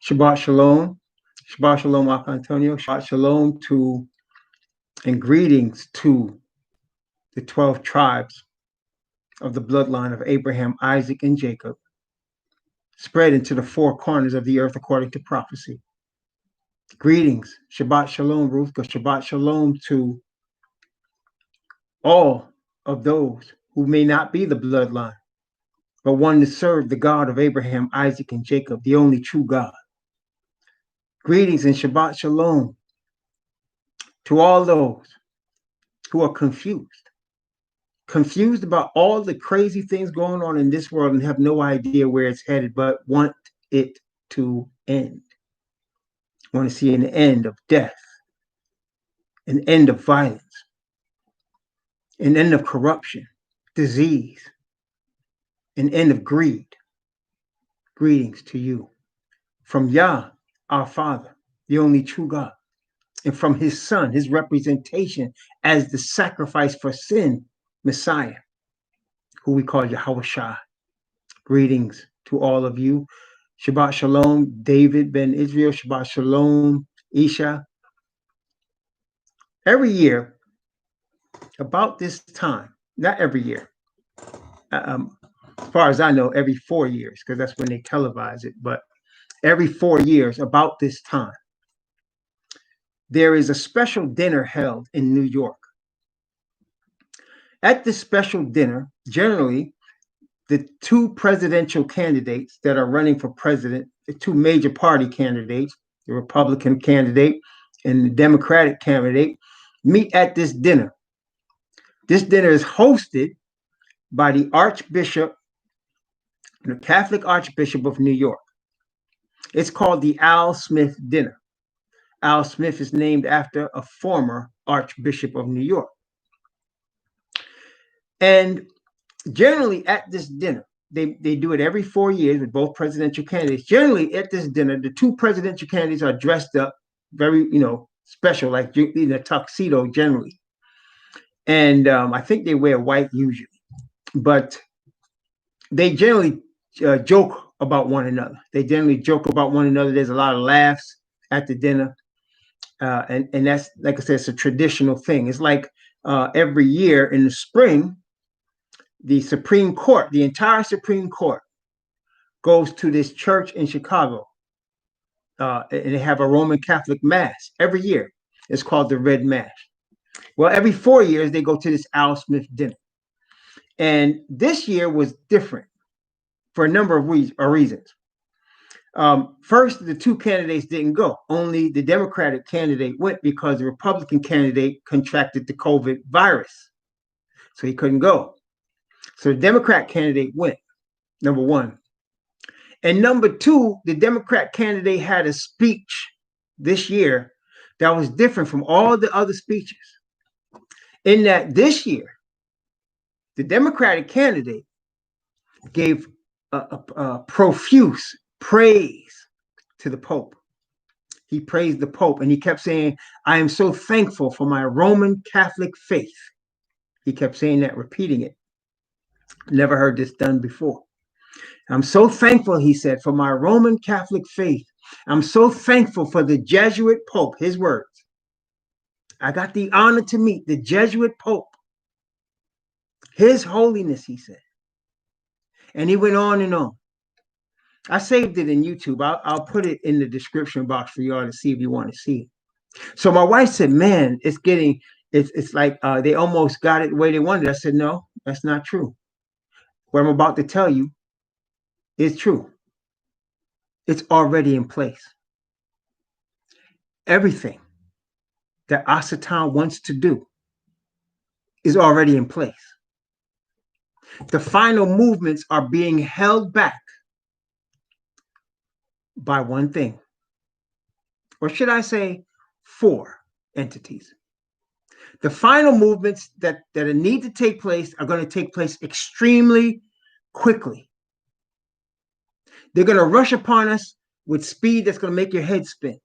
Shabbat Shalom. Shabbat Shalom, Ak Antonio. Shabbat Shalom to and greetings to the 12 tribes of the bloodline of Abraham, Isaac, and Jacob, spread into the four corners of the earth according to prophecy. Greetings. Shabbat Shalom, Ruth. Shabbat Shalom to all of those who may not be the bloodline, but one to serve the God of Abraham, Isaac, and Jacob, the only true God. Greetings and Shabbat Shalom to all those who are confused about all the crazy things going on in this world and have no idea where it's headed, but want it to end. Want to see an end of death, an end of violence, an end of corruption, disease, an end of greed. Greetings to you from Yah, our Father, the only true God, and from his Son, his representation as the sacrifice for sin, Messiah, who we call Yahweh Shai. Greetings to all of you. Shabbat Shalom, David Ben Israel. Shabbat Shalom, Isha. Every year, about this time, not every year, as far as I know, every 4 years, because that's when they televise it, but every 4 years, about this time, there is a special dinner held in New York. At this special dinner, generally, the two presidential candidates that are running for president, the two major party candidates, the Republican candidate and the Democratic candidate, meet at this dinner. This dinner is hosted by the Archbishop, the Catholic Archbishop of New York. It's called the Al Smith Dinner. Al Smith is named after a former Archbishop of New York. And generally at this dinner, they do it every 4 years with both presidential candidates. Generally at this dinner, the two presidential candidates are dressed up very, special, like in a tuxedo generally. And I think they wear white usually. But they generally joke about one another. There's a lot of laughs at the dinner. And that's, like I said, it's a traditional thing. It's like every year in the spring, the Supreme Court, the entire Supreme Court, goes to this church in Chicago, and they have a Roman Catholic Mass every year. It's called the Red Mass. Well, every 4 years, they go to this Al Smith dinner. And this year was different for a number of reasons. First, the two candidates didn't go. Only the Democratic candidate went because the Republican candidate contracted the COVID virus. So he couldn't go. So the Democrat candidate went, number one. And number two, the Democrat candidate had a speech this year that was different from all the other speeches. In that this year, the Democratic candidate gave a profuse praise to the Pope. He praised the Pope and he kept saying, "I am so thankful for my Roman Catholic faith." He kept saying that, repeating it. Never heard this done before. "I'm so thankful," he said, "for my Roman Catholic faith. I'm so thankful for the Jesuit Pope," his words. "I got the honor to meet the Jesuit Pope, His Holiness," he said. And he went on and on. I saved it in YouTube. I'll put it in the description box for y'all to see if you want to see it. So my wife said, "Man, it's like they almost got it the way they wanted." I said, "No, that's not true. What I'm about to tell you is true. It's already in place. Everything that Asatan wants to do is already in place. The final movements are being held back by one thing, or should I say 4 entities. The final movements that need to take place are going to take place extremely quickly. They're going to rush upon us with speed that's going to make your head spin.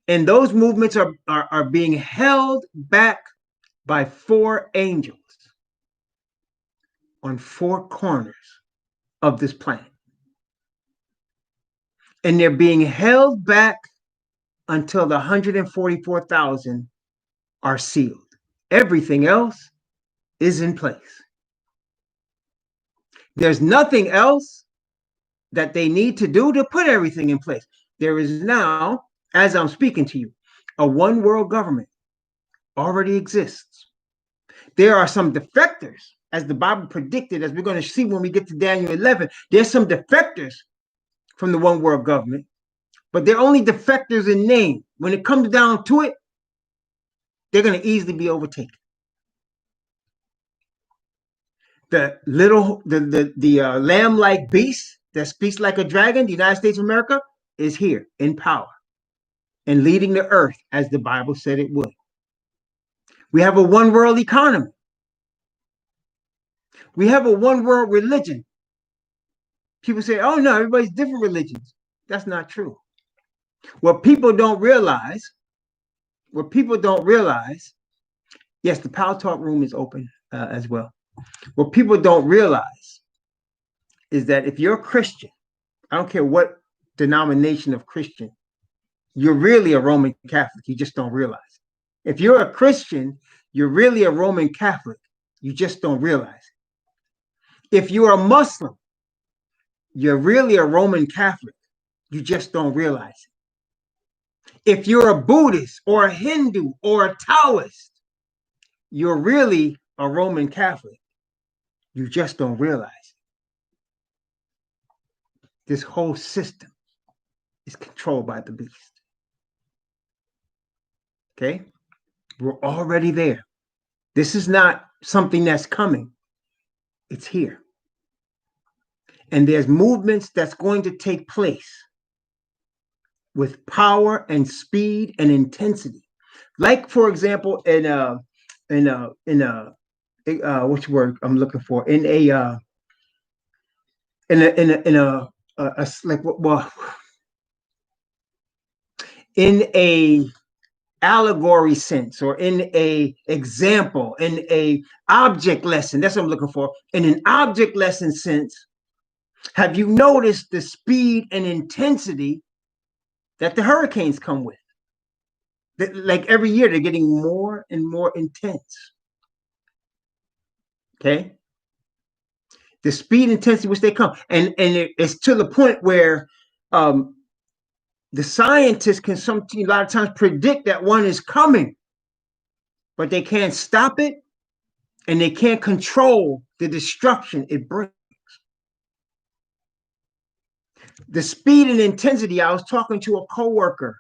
And those movements are being held back by 4 angels on 4 corners of this planet. And they're being held back until the 144,000 are sealed. Everything else is in place. There's nothing else that they need to do to put everything in place. There is now, as I'm speaking to you, a one world government already exists. There are some defectors, as the Bible predicted, as we're going to see when we get to Daniel 11. There's some defectors from the one world government, but they're only defectors in name. When it comes down to it, they're going to easily be overtaken. The lamb-like beast that speaks like a dragon, the United States of America, is here in power and leading the earth as the Bible said it would. We have a one world economy. We have a one world religion. People say, oh no, everybody's different religions. That's not true. What people don't realize, yes, the Power Talk room is open as well. What people don't realize is that if you're a Christian, I don't care what denomination of Christian, you're really a Roman Catholic. You just don't realize. If you're a Christian, you're really a Roman Catholic. You just don't realize it. If you're a Muslim, you're really a Roman Catholic. You just don't realize it. If you're a Buddhist or a Hindu or a Taoist, you're really a Roman Catholic. You just don't realize it. This whole system is controlled by the beast. Okay? We're already there. This is not something that's coming. It's here. And there's movements that's going to take place with power and speed and intensity. Like, for example, which word I'm looking for? In a allegory sense, or in a example, in a object lesson. That's what I'm looking for. In an object lesson sense, have you noticed the speed and intensity that the hurricanes come with? Like every year, they're getting more and more intense. Okay? The speed and intensity which they come. And it's to the point where the scientists can a lot of times predict that one is coming, but they can't stop it and they can't control the destruction it brings. The speed and intensity, I was talking to a coworker,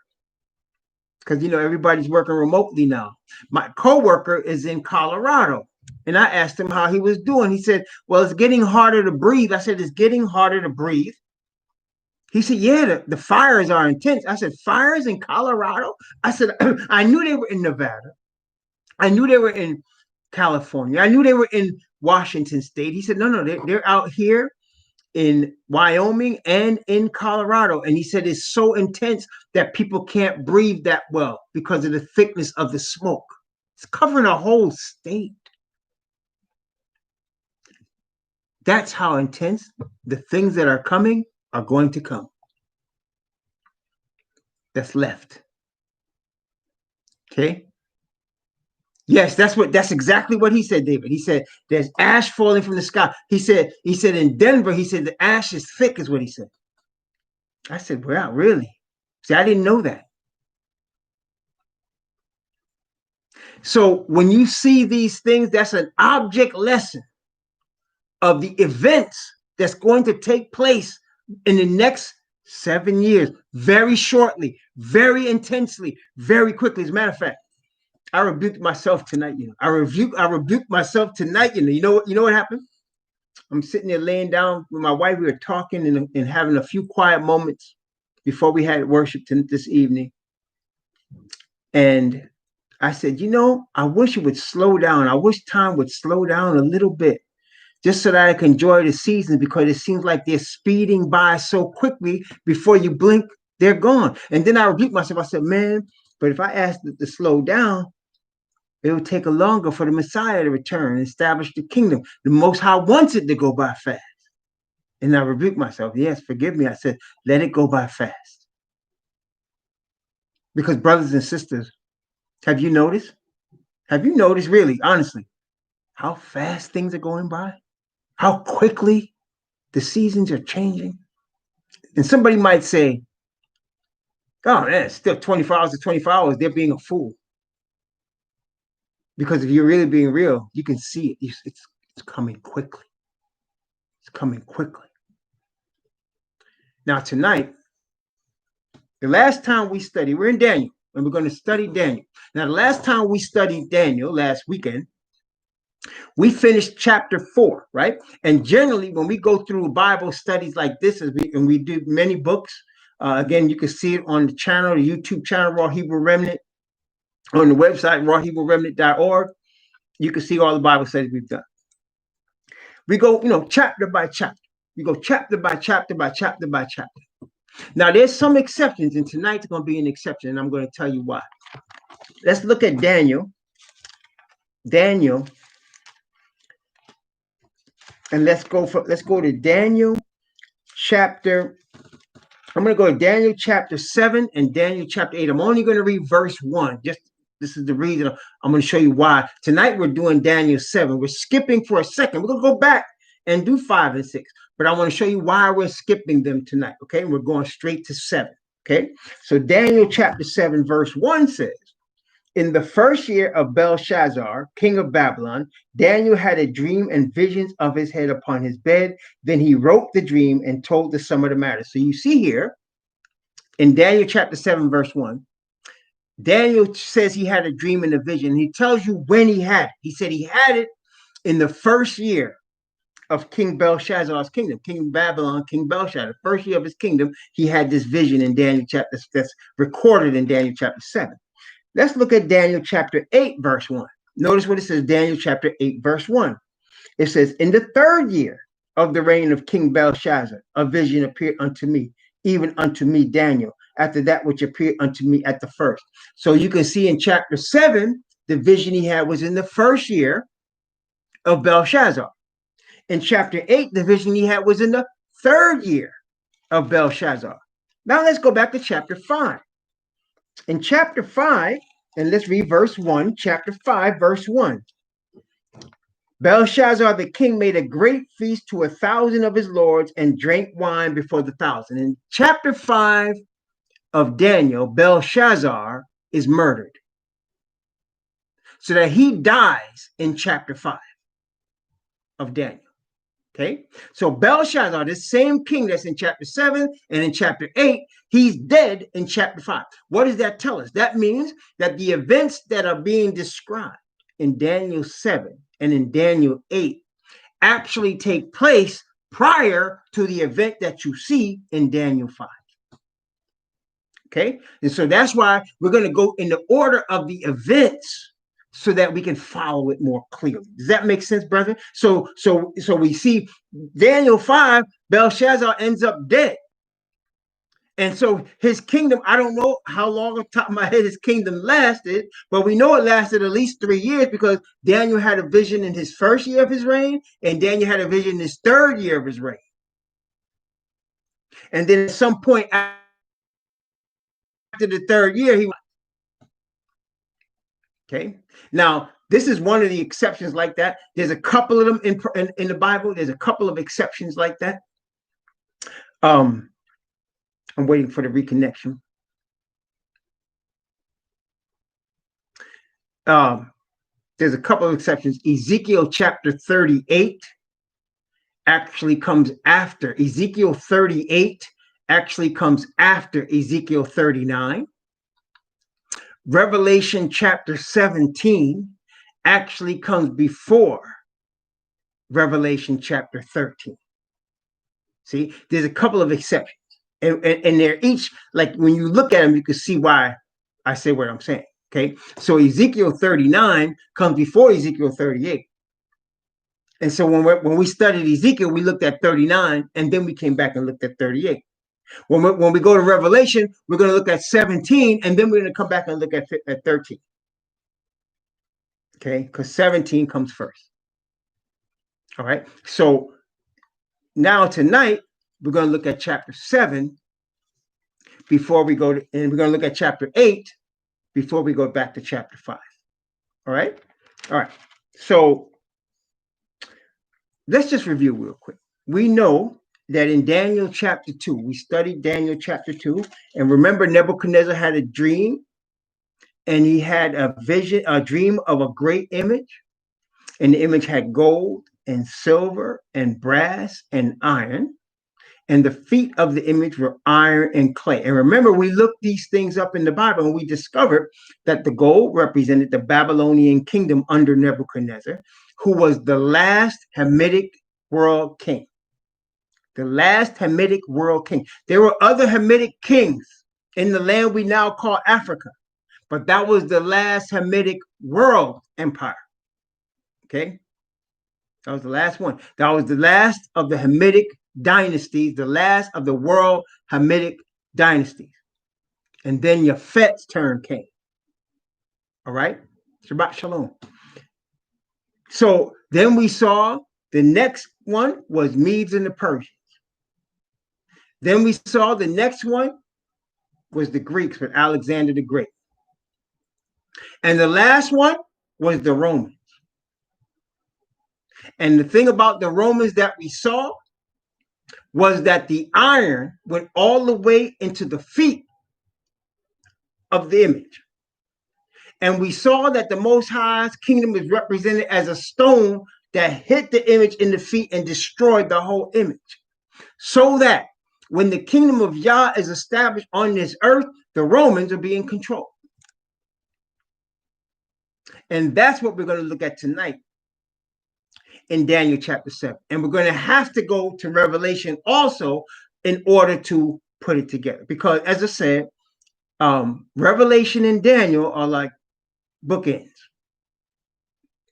because everybody's working remotely now. My coworker is in Colorado, and I asked him how he was doing. He said, well, it's getting harder to breathe. I said, it's getting harder to breathe. He said, yeah, the fires are intense. I said, fires in Colorado? I said, I knew they were in Nevada. I knew they were in California. I knew they were in Washington State. He said, no, they're out here in Wyoming and in Colorado. And he said it's so intense that people can't breathe that well because of the thickness of the smoke. It's covering a whole state. That's how intense the things that are coming are going to come. That's left. Okay? Yes, that's exactly what he said, David. He said there's ash falling from the sky. He said in Denver, he said the ash is thick, is what he said. I said, wow, really? See, I didn't know that. So when you see these things, that's an object lesson of the events that's going to take place in the next 7 years, very shortly, very intensely, very quickly. As a matter of fact, I rebuked myself tonight. I rebuked myself tonight. You know what happened? I'm sitting there laying down with my wife. We were talking and having a few quiet moments before we had worship this evening. And I said, I wish it would slow down. I wish time would slow down a little bit, just so that I can enjoy the seasons, because it seems like they're speeding by so quickly. Before you blink, they're gone. And then I rebuked myself. I said, man, but if I asked it to slow down, it would take longer for the Messiah to return and establish the kingdom. The Most High wants it to go by fast. And I rebuked myself. Yes, forgive me. I said, let it go by fast. Because brothers and sisters, have you noticed? Have you noticed really, honestly, how fast things are going by? How quickly the seasons are changing? And somebody might say, oh man, it's still 24 hours to 24 hours. They're being a fool. Because if you're really being real, you can see it. It's coming quickly. It's coming quickly. Now, tonight, the last time we studied, we're in Daniel, and we're going to study Daniel. Now, the last time we studied Daniel, last weekend, we finished chapter 4, right? And generally, when we go through Bible studies like this, and we do many books, again, you can see it on the channel, the YouTube channel, Raw Hebrew Remnant, on the website, rawhebrewremnant.org. You can see all the Bible studies we've done. We go, chapter by chapter. We go chapter by chapter by chapter by chapter. Now, there's some exceptions, and tonight's going to be an exception, and I'm going to tell you why. Let's look at Daniel. Daniel, and let's go to Daniel chapter. I'm going to go to Daniel chapter 7 and Daniel chapter 8. I'm only going to read verse 1. This is the reason I'm going to show you why. Tonight we're doing Daniel 7. We're skipping for a second. We're going to go back and do 5 and 6. But I want to show you why we're skipping them tonight. Okay, we're going straight to 7. Okay, so Daniel chapter 7 verse 1 says, in the first year of Belshazzar, king of Babylon, Daniel had a dream and visions of his head upon his bed. Then he wrote the dream and told the sum of the matter. So you see here in Daniel chapter 7 verse 1, Daniel says he had a dream and a vision. He tells you when he had it. He said he had it in the first year of King Belshazzar's kingdom, King Babylon, King Belshazzar, the first year of his kingdom. He had this vision in Daniel chapter, that's recorded in Daniel chapter 7. Let's look at Daniel chapter 8, verse 1. Notice what it says, Daniel chapter 8, verse 1. It says, in the third year of the reign of King Belshazzar, a vision appeared unto me, even unto me, Daniel, after that which appeared unto me at the first. So you can see in chapter 7, the vision he had was in the first year of Belshazzar. In chapter 8, the vision he had was in the third year of Belshazzar. Now let's go back to chapter 5. In chapter 5, and let's read verse 1, chapter 5, verse 1. Belshazzar the king made a great feast to 1,000 of his lords and drank wine before the 1,000. In chapter 5 of Daniel, Belshazzar is murdered, so that he dies in chapter 5 of Daniel. Okay, so Belshazzar, the same king that's in chapter 7 and in chapter 8, he's dead in chapter 5. What does that tell us? That means that the events that are being described in Daniel 7 and in Daniel 8 actually take place prior to the event that you see in Daniel 5. Okay, and so that's why we're going to go in the order of the events so that we can follow it more clearly. Does that make sense, brother? So we see Daniel 5, Belshazzar ends up dead. And so his kingdom, I don't know how long off the top of my head his kingdom lasted, but we know it lasted at least 3 years because Daniel had a vision in his first year of his reign, and Daniel had a vision in his third year of his reign. And then at some point after the third year, he. Okay. Now, this is one of the exceptions like that. There's a couple of them in the Bible. There's a couple of exceptions like that. I'm waiting for the reconnection. There's a couple of exceptions. Ezekiel chapter 38 actually comes after. Ezekiel 38 actually comes after Ezekiel 39. Revelation chapter 17 actually comes before Revelation chapter 13. See, there's a couple of exceptions. And they're each, like when you look at them, you can see why I say what I'm saying. Okay. So Ezekiel 39 comes before Ezekiel 38. And so when we studied Ezekiel, we looked at 39 and then we came back and looked at 38. When we go to Revelation, we're going to look at 17 and then we're going to come back and look at 13. Okay. Because 17 comes first. All right. So Now tonight, we're going to look at chapter 7 before we go to, and we're going to look at chapter 8 before we go back to chapter 5. All right? All right. So let's just review real quick. We know that in Daniel chapter 2, we studied Daniel chapter 2, and remember Nebuchadnezzar had a dream, and he had a vision, a dream of a great image, and the image had gold and silver and brass and iron, and the feet of the image were iron and clay. And remember, we looked these things up in the Bible, and we discovered that the gold represented the Babylonian kingdom under Nebuchadnezzar, who was the last Hamitic world king. The last Hamitic world king. There were other Hamitic kings in the land we now call Africa, but that was the last Hamitic world empire. Okay? That was the last one. That was the last of the Hamitic dynasties, the last of the world Hamitic dynasties. And then Yafet's turn came. All right? Shabbat Shalom. So then we saw the next one was Medes and the Persians. Then we saw the next one was the Greeks with Alexander the Great. And the last one was the Romans. And the thing about the Romans that we saw was that the iron went all the way into the feet of the image. And we saw that the Most High's kingdom is represented as a stone that hit the image in the feet and destroyed the whole image. So that when the kingdom of Yah is established on this earth, the Romans will be in control. And that's what we're going to look at tonight in Daniel chapter 7. And we're going to have to go to Revelation also in order to put it together. Because as I said, Revelation and Daniel are like bookends.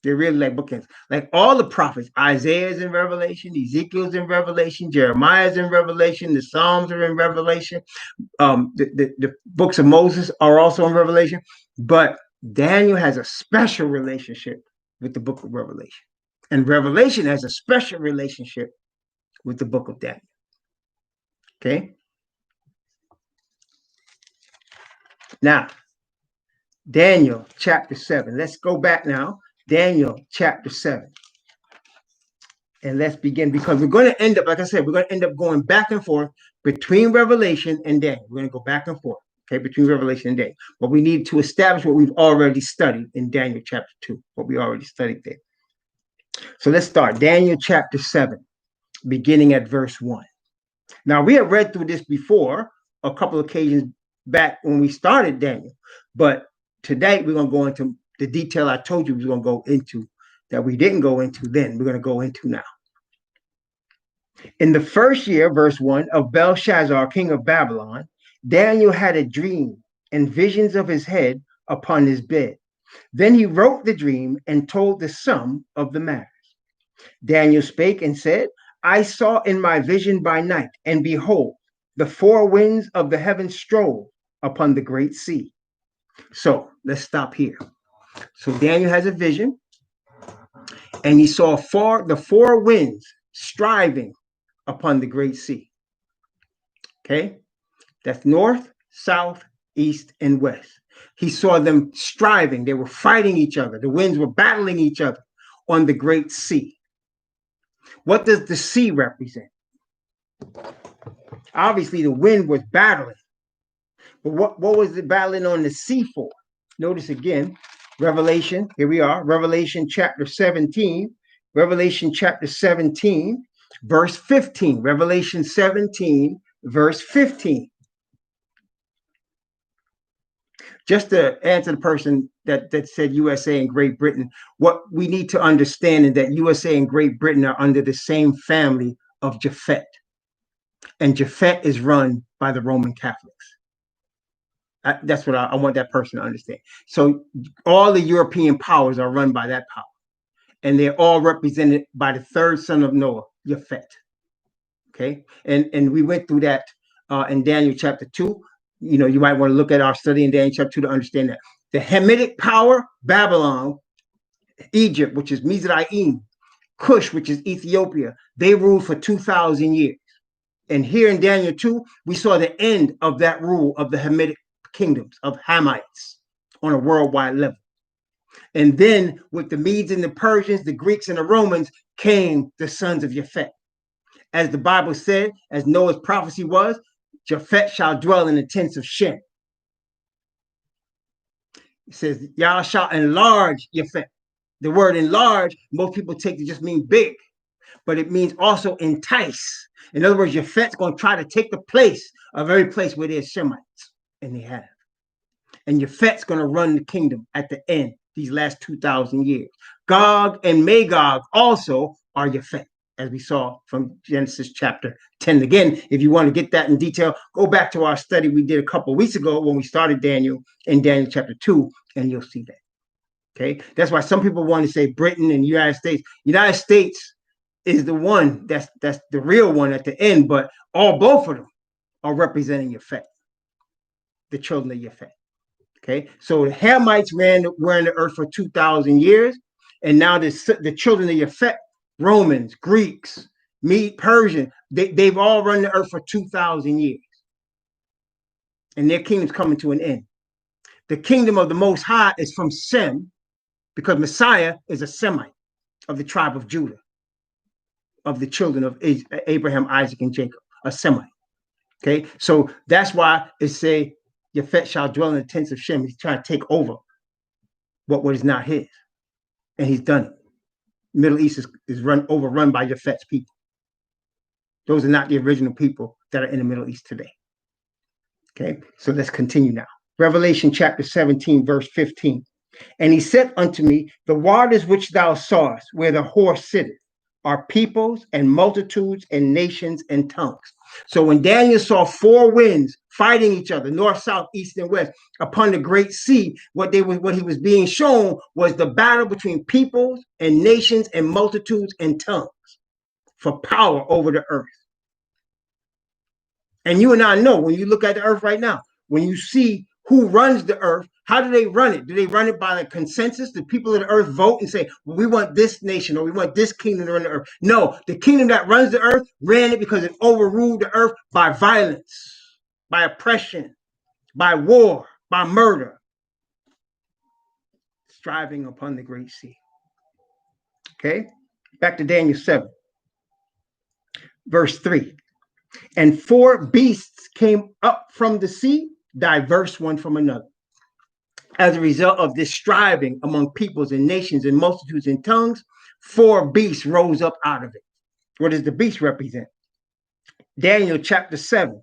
They're really like bookends. Like all the prophets, Isaiah's in Revelation, Ezekiel's in Revelation, Jeremiah's in Revelation, the Psalms are in Revelation. The books of Moses are also in Revelation. But Daniel has a special relationship with the book of Revelation. And Revelation has a special relationship with the book of Daniel. Okay? Now, Daniel chapter 7. Let's go back now. Daniel chapter 7. And let's begin, because we're going to end up, like I said, we're going to end up going back and forth between Revelation and Daniel. We're going to go back and forth, okay, between Revelation and Daniel. But we need to establish what we've already studied in Daniel chapter 2, what we already studied there. So let's start. Daniel chapter 7, beginning at verse 1. Now, we have read through this before, a couple of occasions back when we started Daniel. But today, we're going to go into the detail I told you we were going to go into that we didn't go into then. We're going to go into now. In the first year, verse 1, of Belshazzar, king of Babylon, Daniel had a dream and visions of his head upon his bed. Then he wrote the dream and told the sum of the matters. Daniel spake and said, I saw in my vision by night, and behold, the four winds of the heavens strove upon the great sea. So let's stop here. So Daniel has a vision, and he saw the four winds striving upon the great sea. Okay? That's north, south, east, and west. He saw them striving. They were fighting each other. The winds were battling each other on the great sea. What does the sea represent? Obviously, the wind was battling. But what was it battling on the sea for? Notice again, Revelation, here we are, Revelation chapter 17, Revelation chapter 17, verse 15, Revelation 17, verse 15. Just to answer the person that said USA and Great Britain, what we need to understand is that USA and Great Britain are under the same family of Japhet. And Japhet is run by the Roman Catholics. That's what I want that person to understand. So all the European powers are run by that power. And they're all represented by the third son of Noah, Japhet. Okay? And we went through that in Daniel chapter 2. You know, you might want to look at our study in Daniel chapter 2 to understand that. The Hamitic power, Babylon, Egypt, which is Mizraim, Cush, which is Ethiopia, they ruled for 2,000 years. And here in Daniel 2, we saw the end of that rule of the Hamitic kingdoms, of Hamites, on a worldwide level. And then with the Medes and the Persians, the Greeks and the Romans, came the sons of Japhet. As the Bible said, as Noah's prophecy was, Japhet shall dwell in the tents of Shem. It says, Yah shall enlarge Japhet. The word enlarge, most people take to just mean big, but it means also entice. In other words, Japhet's going to try to take the place of every place where there's Shemites, and they have. And Japhet's going to run the kingdom at the end, these last 2,000 years. Gog and Magog also are Japhet, as we saw from Genesis chapter 10. Again, if you want to get that in detail, go back to our study we did a couple of weeks ago when we started Daniel in Daniel chapter 2, and you'll see that. Okay, that's why some people want to say Britain and United States. United States is the one that's the real one at the end, but both of them are representing Japhet, the children of Japhet. Okay, so the Hamites were in the earth for 2,000 years, and now the children of Japhet, Romans, Greeks, Persian, they've all run the earth for 2,000 years, and their kingdom's coming to an end. The kingdom of the Most High is from Shem, because Messiah is a Semite of the tribe of Judah, of the children of Abraham, Isaac, and Jacob, a Semite. Okay, so that's why it say Japhet shall dwell in the tents of Shem. He's trying to take over what is not his, and he's done it. Middle East is overrun by Japhet's people. Those are not the original people that are in the Middle East today. Okay, so let's continue now. Revelation chapter 17, verse 15. And he said unto me, the waters which thou sawest, where the horse sitteth, are peoples and multitudes and nations and tongues. So when Daniel saw four winds fighting each other, north, south, east, and west, upon the great sea, what he was being shown was the battle between peoples and nations and multitudes and tongues for power over the earth. And you and I know, when you look at the earth right now, when you see who runs the earth, how do they run it? Do they run it by the consensus? The people of the earth vote and say, well, we want this nation or we want this kingdom to run the earth. No, the kingdom that runs the earth ran it because it overruled the earth by violence, by oppression, by war, by murder, striving upon the great sea. Okay, back to Daniel 7, verse 3. And four beasts came up from the sea, diverse one from another. As a result of this striving among peoples and nations and multitudes and tongues, four beasts rose up out of it. What does the beast represent? Daniel chapter 7.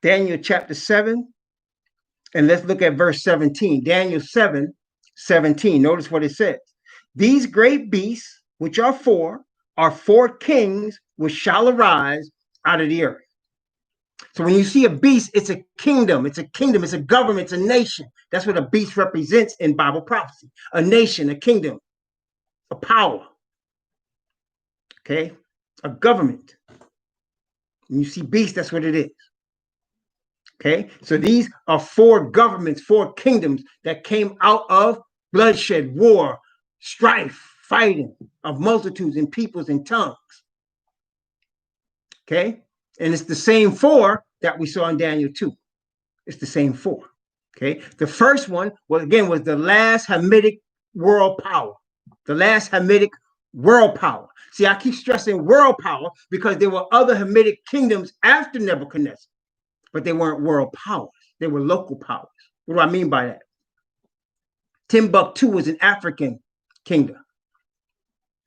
Daniel chapter 7. And let's look at verse 17. Daniel 7, 17. Notice what it says. These great beasts, which are four kings which shall arise out of the earth. So when you see a beast, it's a kingdom, it's a government, it's a nation. That's what a beast represents in Bible prophecy. A nation, a kingdom, a power. Okay? A government. When you see beast, that's what it is. Okay? So these are four governments, four kingdoms that came out of bloodshed, war, strife, fighting of multitudes and peoples and tongues. Okay? And it's the same four that we saw in Daniel 2. It's the same four. Okay. The first one was the last Hamitic world power. The last Hamitic world power. See, I keep stressing world power because there were other Hamitic kingdoms after Nebuchadnezzar, but they weren't world powers. They were local powers. What do I mean by that? Timbuktu was an African kingdom.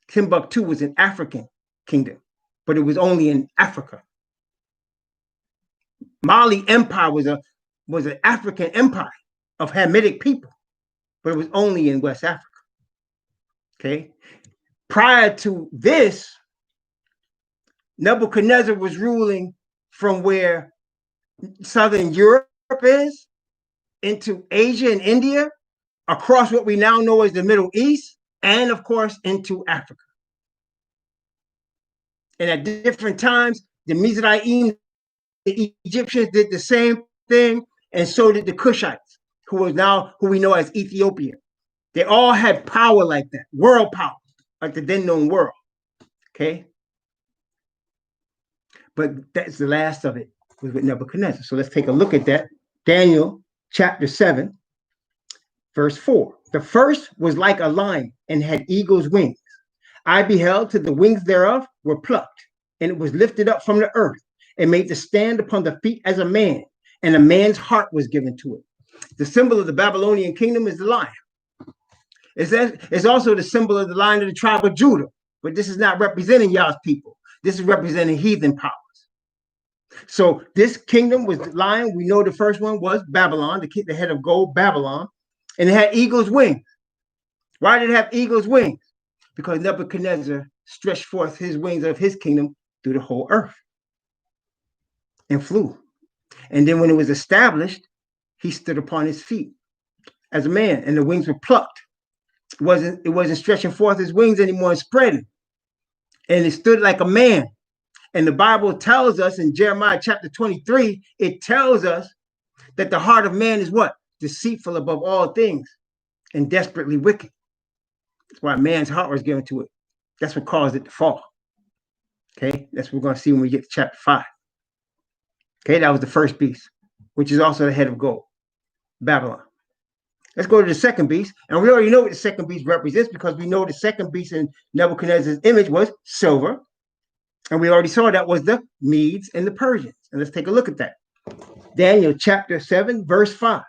Timbuktu was an African kingdom, but it was only in Africa. Mali Empire was an African empire of Hamitic people, but it was only in West Africa. Okay. Prior to this, Nebuchadnezzar was ruling from where Southern Europe is into Asia and India, across what we now know as the Middle East, and of course into Africa. And at different times, the Mizraim, the Egyptians did the same thing, and so did the Cushites, who we know as Ethiopia. They all had power like that, world power, like the then known world. Okay. But that's the last of it was with Nebuchadnezzar. So let's take a look at that. Daniel chapter 7, verse 4. The first was like a lion and had eagle's wings. I beheld till the wings thereof were plucked, and it was lifted up from the earth and made to stand upon the feet as a man, and a man's heart was given to it. The symbol of the Babylonian kingdom is the lion. It's also the symbol of the lion of the tribe of Judah, but this is not representing Yah's people. This is representing heathen powers. So this kingdom was the lion. We know the first one was Babylon, the head of gold, Babylon, and it had eagle's wings. Why did it have eagle's wings? Because Nebuchadnezzar stretched forth his wings of his kingdom through the whole earth and flew. And then when it was established, he stood upon his feet as a man, and the wings were plucked. It wasn't stretching forth his wings anymore and spreading. And it stood like a man. And the Bible tells us in Jeremiah chapter 23, it tells us that the heart of man is what? Deceitful above all things and desperately wicked. That's why man's heart was given to it. That's what caused it to fall. Okay, that's what we're going to see when we get to chapter 5. Okay, that was the first beast, which is also the head of gold, Babylon. Let's go to the second beast. And we already know what the second beast represents because we know the second beast in Nebuchadnezzar's image was silver. And we already saw that was the Medes and the Persians. And let's take a look at that. Daniel chapter 7, verse 5.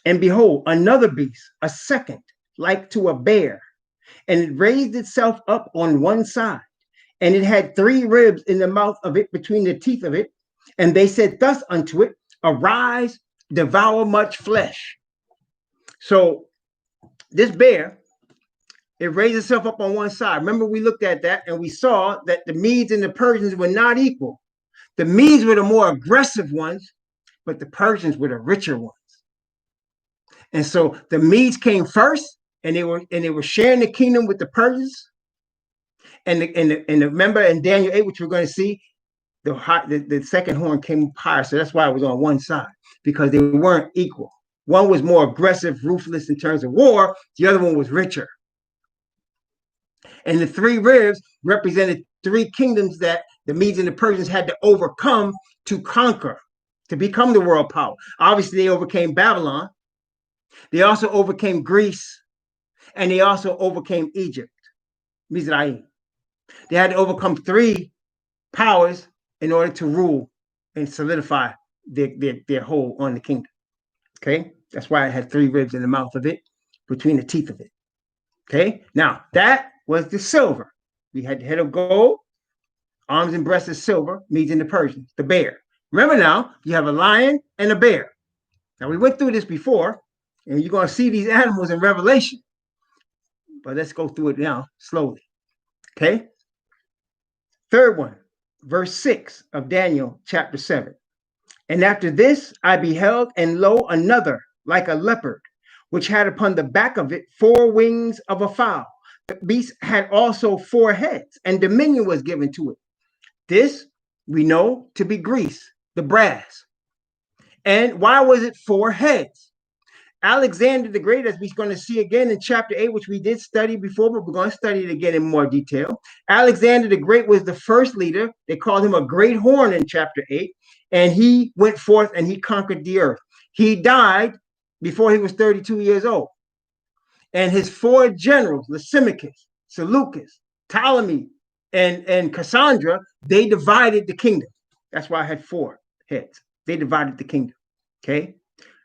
And behold, another beast, a second, like to a bear, and it raised itself up on one side, and it had 3 ribs in the mouth of it between the teeth of it. And they said thus unto it, arise, devour much flesh. So this bear, it raised itself up on one side. Remember, we looked at that and we saw that the Medes and the Persians were not equal. The Medes were the more aggressive ones, but the Persians were the richer ones. And so the Medes came first, and they were sharing the kingdom with the Persians. And remember in Daniel 8, which we're going to see, the second horn came up higher. So that's why it was on one side, because they weren't equal. One was more aggressive, ruthless in terms of war. The other one was richer. And the 3 ribs represented 3 kingdoms that the Medes and the Persians had to overcome to conquer, to become the world power. Obviously, they overcame Babylon. They also overcame Greece, and they also overcame Egypt, Mizraim. They had to overcome 3 powers in order to rule and solidify their hold on the kingdom. Okay, that's why it had 3 ribs in the mouth of it, between the teeth of it. Okay, now that was the silver. We had the head of gold, arms and breasts of silver, Medes and the Persians, the bear. Remember now, you have a lion and a bear. Now we went through this before, and you're going to see these animals in Revelation. But let's go through it now slowly. Okay, third one, verse 6 of Daniel chapter 7. And after this I beheld, and lo, another like a leopard, which had upon the back of it 4 wings of a fowl. The beast had also 4 heads, and dominion was given to it. This we know to be Greece, the brass. And why was it 4 heads? Alexander the Great, as we're going to see again in chapter 8, which we did study before, but we're going to study it again in more detail. Alexander the Great was the first leader. They called him a great horn in chapter 8. And he went forth and he conquered the earth. He died before he was 32 years old. And his 4 generals, Lysimachus, Seleucus, Ptolemy, and Cassandra, they divided the kingdom. That's why I had 4 heads. They divided the kingdom. Okay.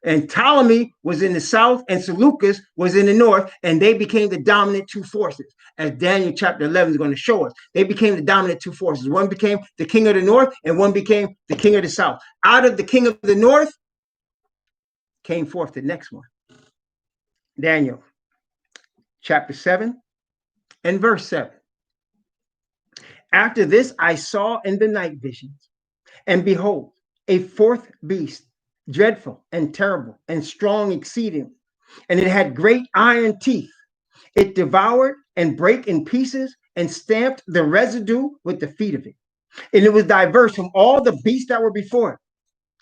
And Ptolemy was in the south and Seleucus was in the north, and they became the dominant 2 forces, as Daniel chapter 11 is going to show us. They became the dominant 2 forces. One became the king of the north, and one became the king of the south. Out of the king of the north came forth the next one. Daniel chapter 7 and verse 7. After this I saw in the night visions, and behold, a 4th beast, dreadful and terrible and strong exceedingly, and it had great iron teeth. It devoured and brake in pieces and stamped the residue with the feet of it. And it was diverse from all the beasts that were before it.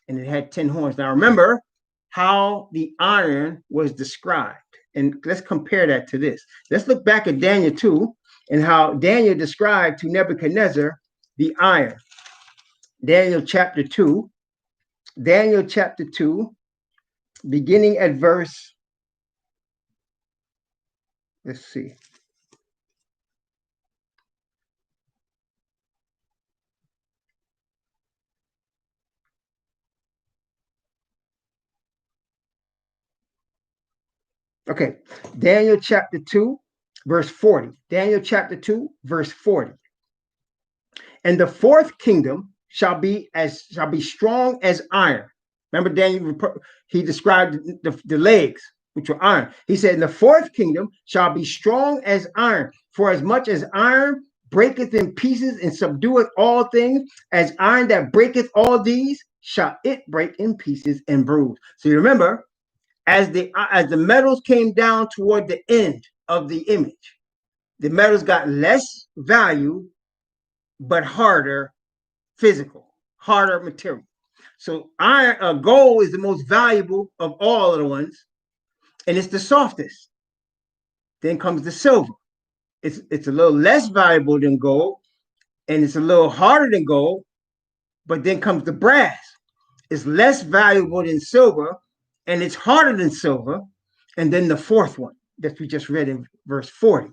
And it had 10 horns. Now remember how the iron was described. And let's compare that to this. Let's look back at Daniel 2, and how Daniel described to Nebuchadnezzar the iron. Daniel chapter 2. Daniel chapter 2, beginning at verse, let's see. Okay, Daniel chapter 2, verse 40. Daniel chapter 2, verse 40. And the fourth kingdom shall be strong as iron. Remember, Daniel, he described the legs, which were iron. He said, and the fourth kingdom shall be strong as iron, for as much as iron breaketh in pieces and subdueth all things, as iron that breaketh all these, shall it break in pieces and bruise. So you remember, as the metals came down toward the end of the image, the metals got less value, but harder physical, harder material. So iron, gold is the most valuable of all of the ones, and it's the softest. Then comes the silver. It's a little less valuable than gold, and it's a little harder than gold. But then comes the brass. It's less valuable than silver, and it's harder than silver. And then the fourth one that we just read in verse 40.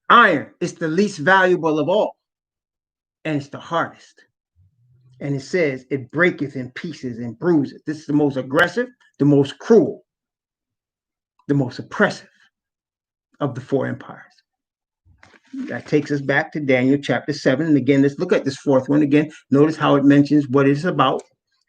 Iron is the least valuable of all, and it's the hardest. And it says, it breaketh in pieces and bruises. This is the most aggressive, the most cruel, the most oppressive of the four empires. That takes us back to Daniel chapter 7. And again, let's look at this fourth one again. Notice how it mentions what it's about.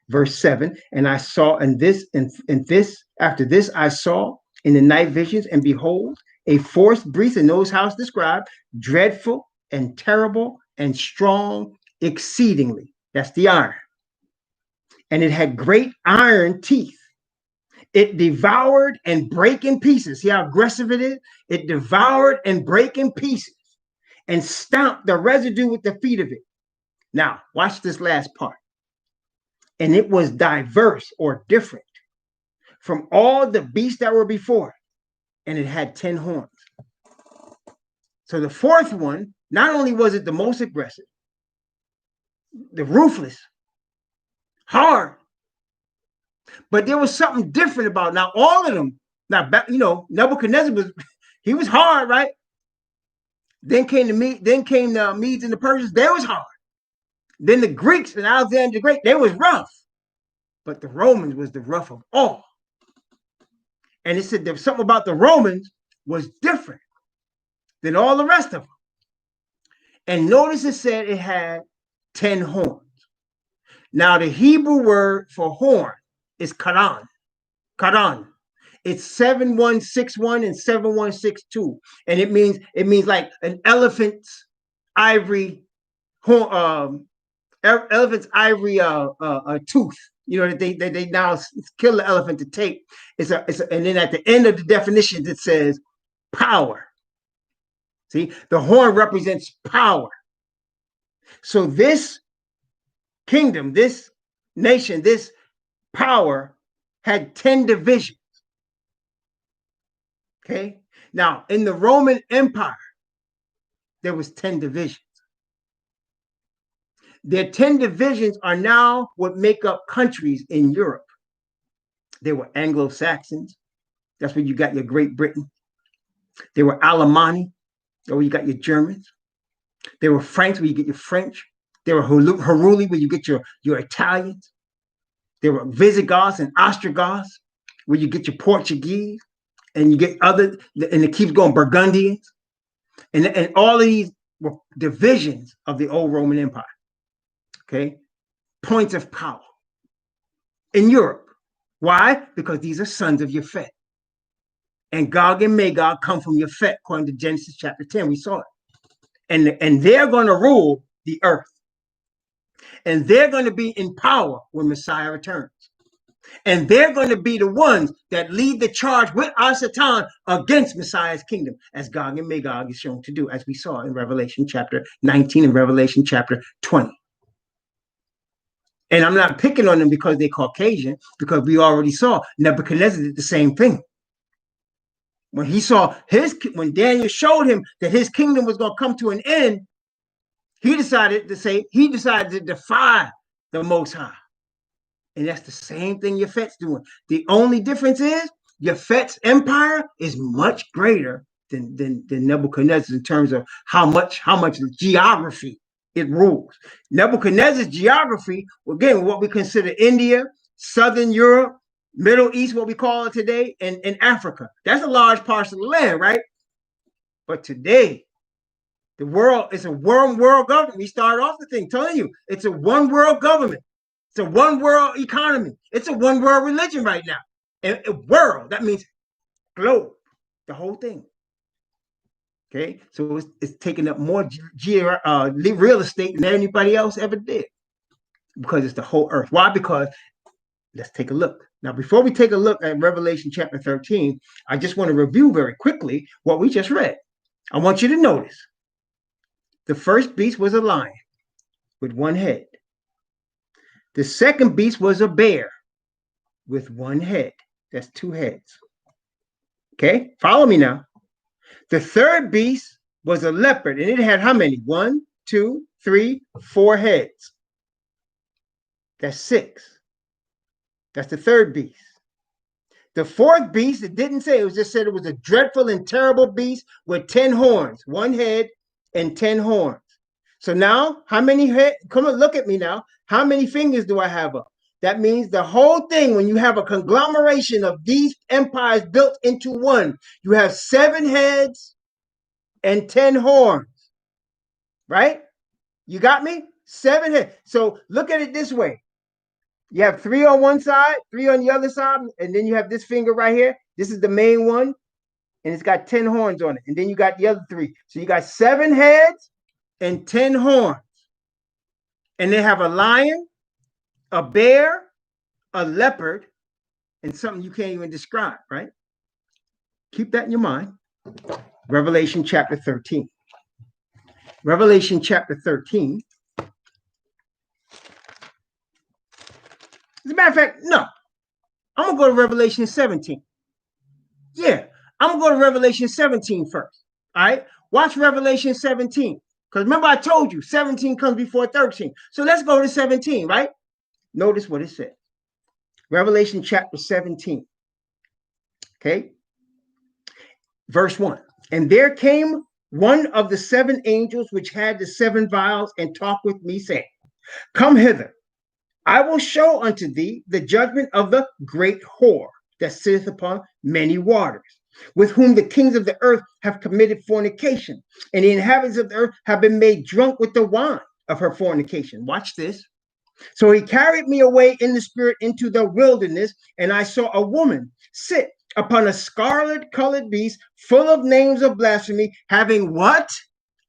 Verse 7. And I saw after this I saw in the night visions, and behold, a fourth beast, and knows how it's described, dreadful and terrible and strong exceedingly. That's the iron. And it had great iron teeth. It devoured and brake in pieces. See how aggressive it is? It devoured and brake in pieces and stomped the residue with the feet of it. Now, watch this last part. And it was diverse or different from all the beasts that were before, and it had 10 horns. So the fourth one, not only was it the most aggressive, the ruthless, hard, but there was something different about it. Now all of them. Now, Nebuchadnezzar he was hard, right? Then came the Medes and the Persians. They was hard. Then the Greeks and Alexander the Great, they was rough. But the Romans was the rough of all. And it said there was something about the Romans was different than all the rest of them. And notice it said it had 10 horns. Now the Hebrew word for horn is karan. Karan. It's 7161 and 7162. And it means like an elephant's ivory elephant's ivory tooth. You know, that they now kill the elephant to take. And then at the end of the definitions it says power. See, the horn represents power. So this kingdom, this nation, this power had 10 divisions. Okay. Now, in the Roman Empire, there was 10 divisions. Their 10 divisions are now what make up countries in Europe. They were Anglo-Saxons. That's where you got your Great Britain. They were Alemanni. That's where you got your Germans. They were Franks, where you get your French. They were Heruli, where you get your Italians. There were Visigoths and Ostrogoths, where you get your Portuguese. And you get other, and it keeps going, Burgundians. And all of these were divisions of the old Roman Empire. Okay? Points of power in Europe. Why? Because these are sons of Yafet. And Gog and Magog come from Yafet, according to Genesis chapter 10. We saw it. And they're going to rule the earth. And they're going to be in power when Messiah returns. And they're going to be the ones that lead the charge with Satan against Messiah's kingdom, as Gog and Magog is shown to do, as we saw in Revelation chapter 19 and Revelation chapter 20. And I'm not picking on them because they're Caucasian, because we already saw Nebuchadnezzar did the same thing. when Daniel showed him that his kingdom was going to come to an end, he decided to defy the Most High. And that's the same thing Yafet's doing. The only difference is Yafet's empire is much greater than Nebuchadnezzar's in terms of how much geography it rules. Nebuchadnezzar's geography, again, what we consider India, Southern Europe, Middle East, what we call it today, and Africa. That's a large parcel of land, right? But today, the world is a one world government. We started off the thing telling you it's a one world government. It's a one world economy. It's a one world religion right now. And world, that means globe, the whole thing. Okay, so it's taking up more real estate than anybody else ever did because it's the whole earth. Why? Because let's take a look. Now, before we take a look at Revelation chapter 13, I just want to review very quickly what we just read. I want you to notice the first beast was a lion with one head. The second beast was a bear with one head. That's two heads. Okay, follow me now. The third beast was a leopard, and it had how many? 1, 2, 3, 4 heads. That's 6. That's the third beast. The fourth beast, it didn't say, it just said it was a dreadful and terrible beast with 10 horns, 1 head and 10 horns. So now, how many heads? Come on, look at me now. How many fingers do I have up? That means the whole thing, when you have a conglomeration of these empires built into one, you have 7 heads and 10 horns, right? You got me? 7 heads. So look at it this way. You have 3 on one side, 3 on the other side, and then you have this finger right here. This is the main one, and it's got 10 horns on it. And then you got the other 3. So you got 7 heads and 10 horns. And they have a lion, a bear, a leopard, and something you can't even describe, right? Keep that in your mind. Revelation chapter 13. Revelation chapter 13. As a matter of fact, no. I'm going to go to Revelation 17. Yeah, I'm going to go to Revelation 17 first. All right? Watch Revelation 17. Because remember I told you 17 comes before 13. So let's go to 17, right? Notice what it says. Revelation chapter 17. Okay. Verse 1. And there came one of the 7 angels which had the 7 vials and talked with me, saying, Come hither. I will show unto thee the judgment of the great whore that sitteth upon many waters, with whom the kings of the earth have committed fornication, and the inhabitants of the earth have been made drunk with the wine of her fornication. Watch this. So he carried me away in the spirit into the wilderness, and I saw a woman sit upon a scarlet-colored beast, full of names of blasphemy, having what?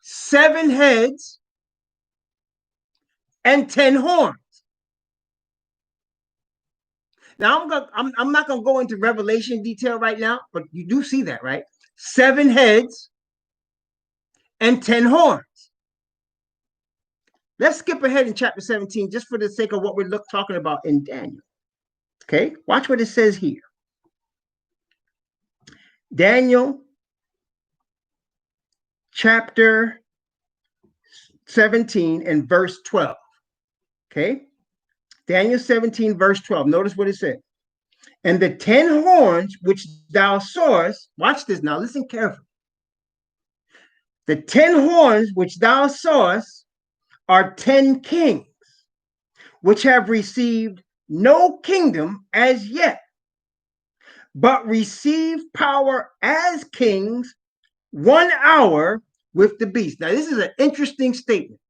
7 heads and 10 horns. Now I'm not gonna go into Revelation detail right now, but you do see that, right? 7 heads and 10 horns. Let's skip ahead in chapter 17 just for the sake of what we're talking about in Daniel. Okay, watch what it says here. Daniel chapter 17 and verse 12. Okay, Daniel 17 verse 12. Notice what it said. And the 10 horns which thou sawest, watch this now, listen carefully. The 10 horns which thou sawest are 10 kings, which have received no kingdom as yet, but receive power as kings 1 hour with the beast. Now, this is an interesting statement.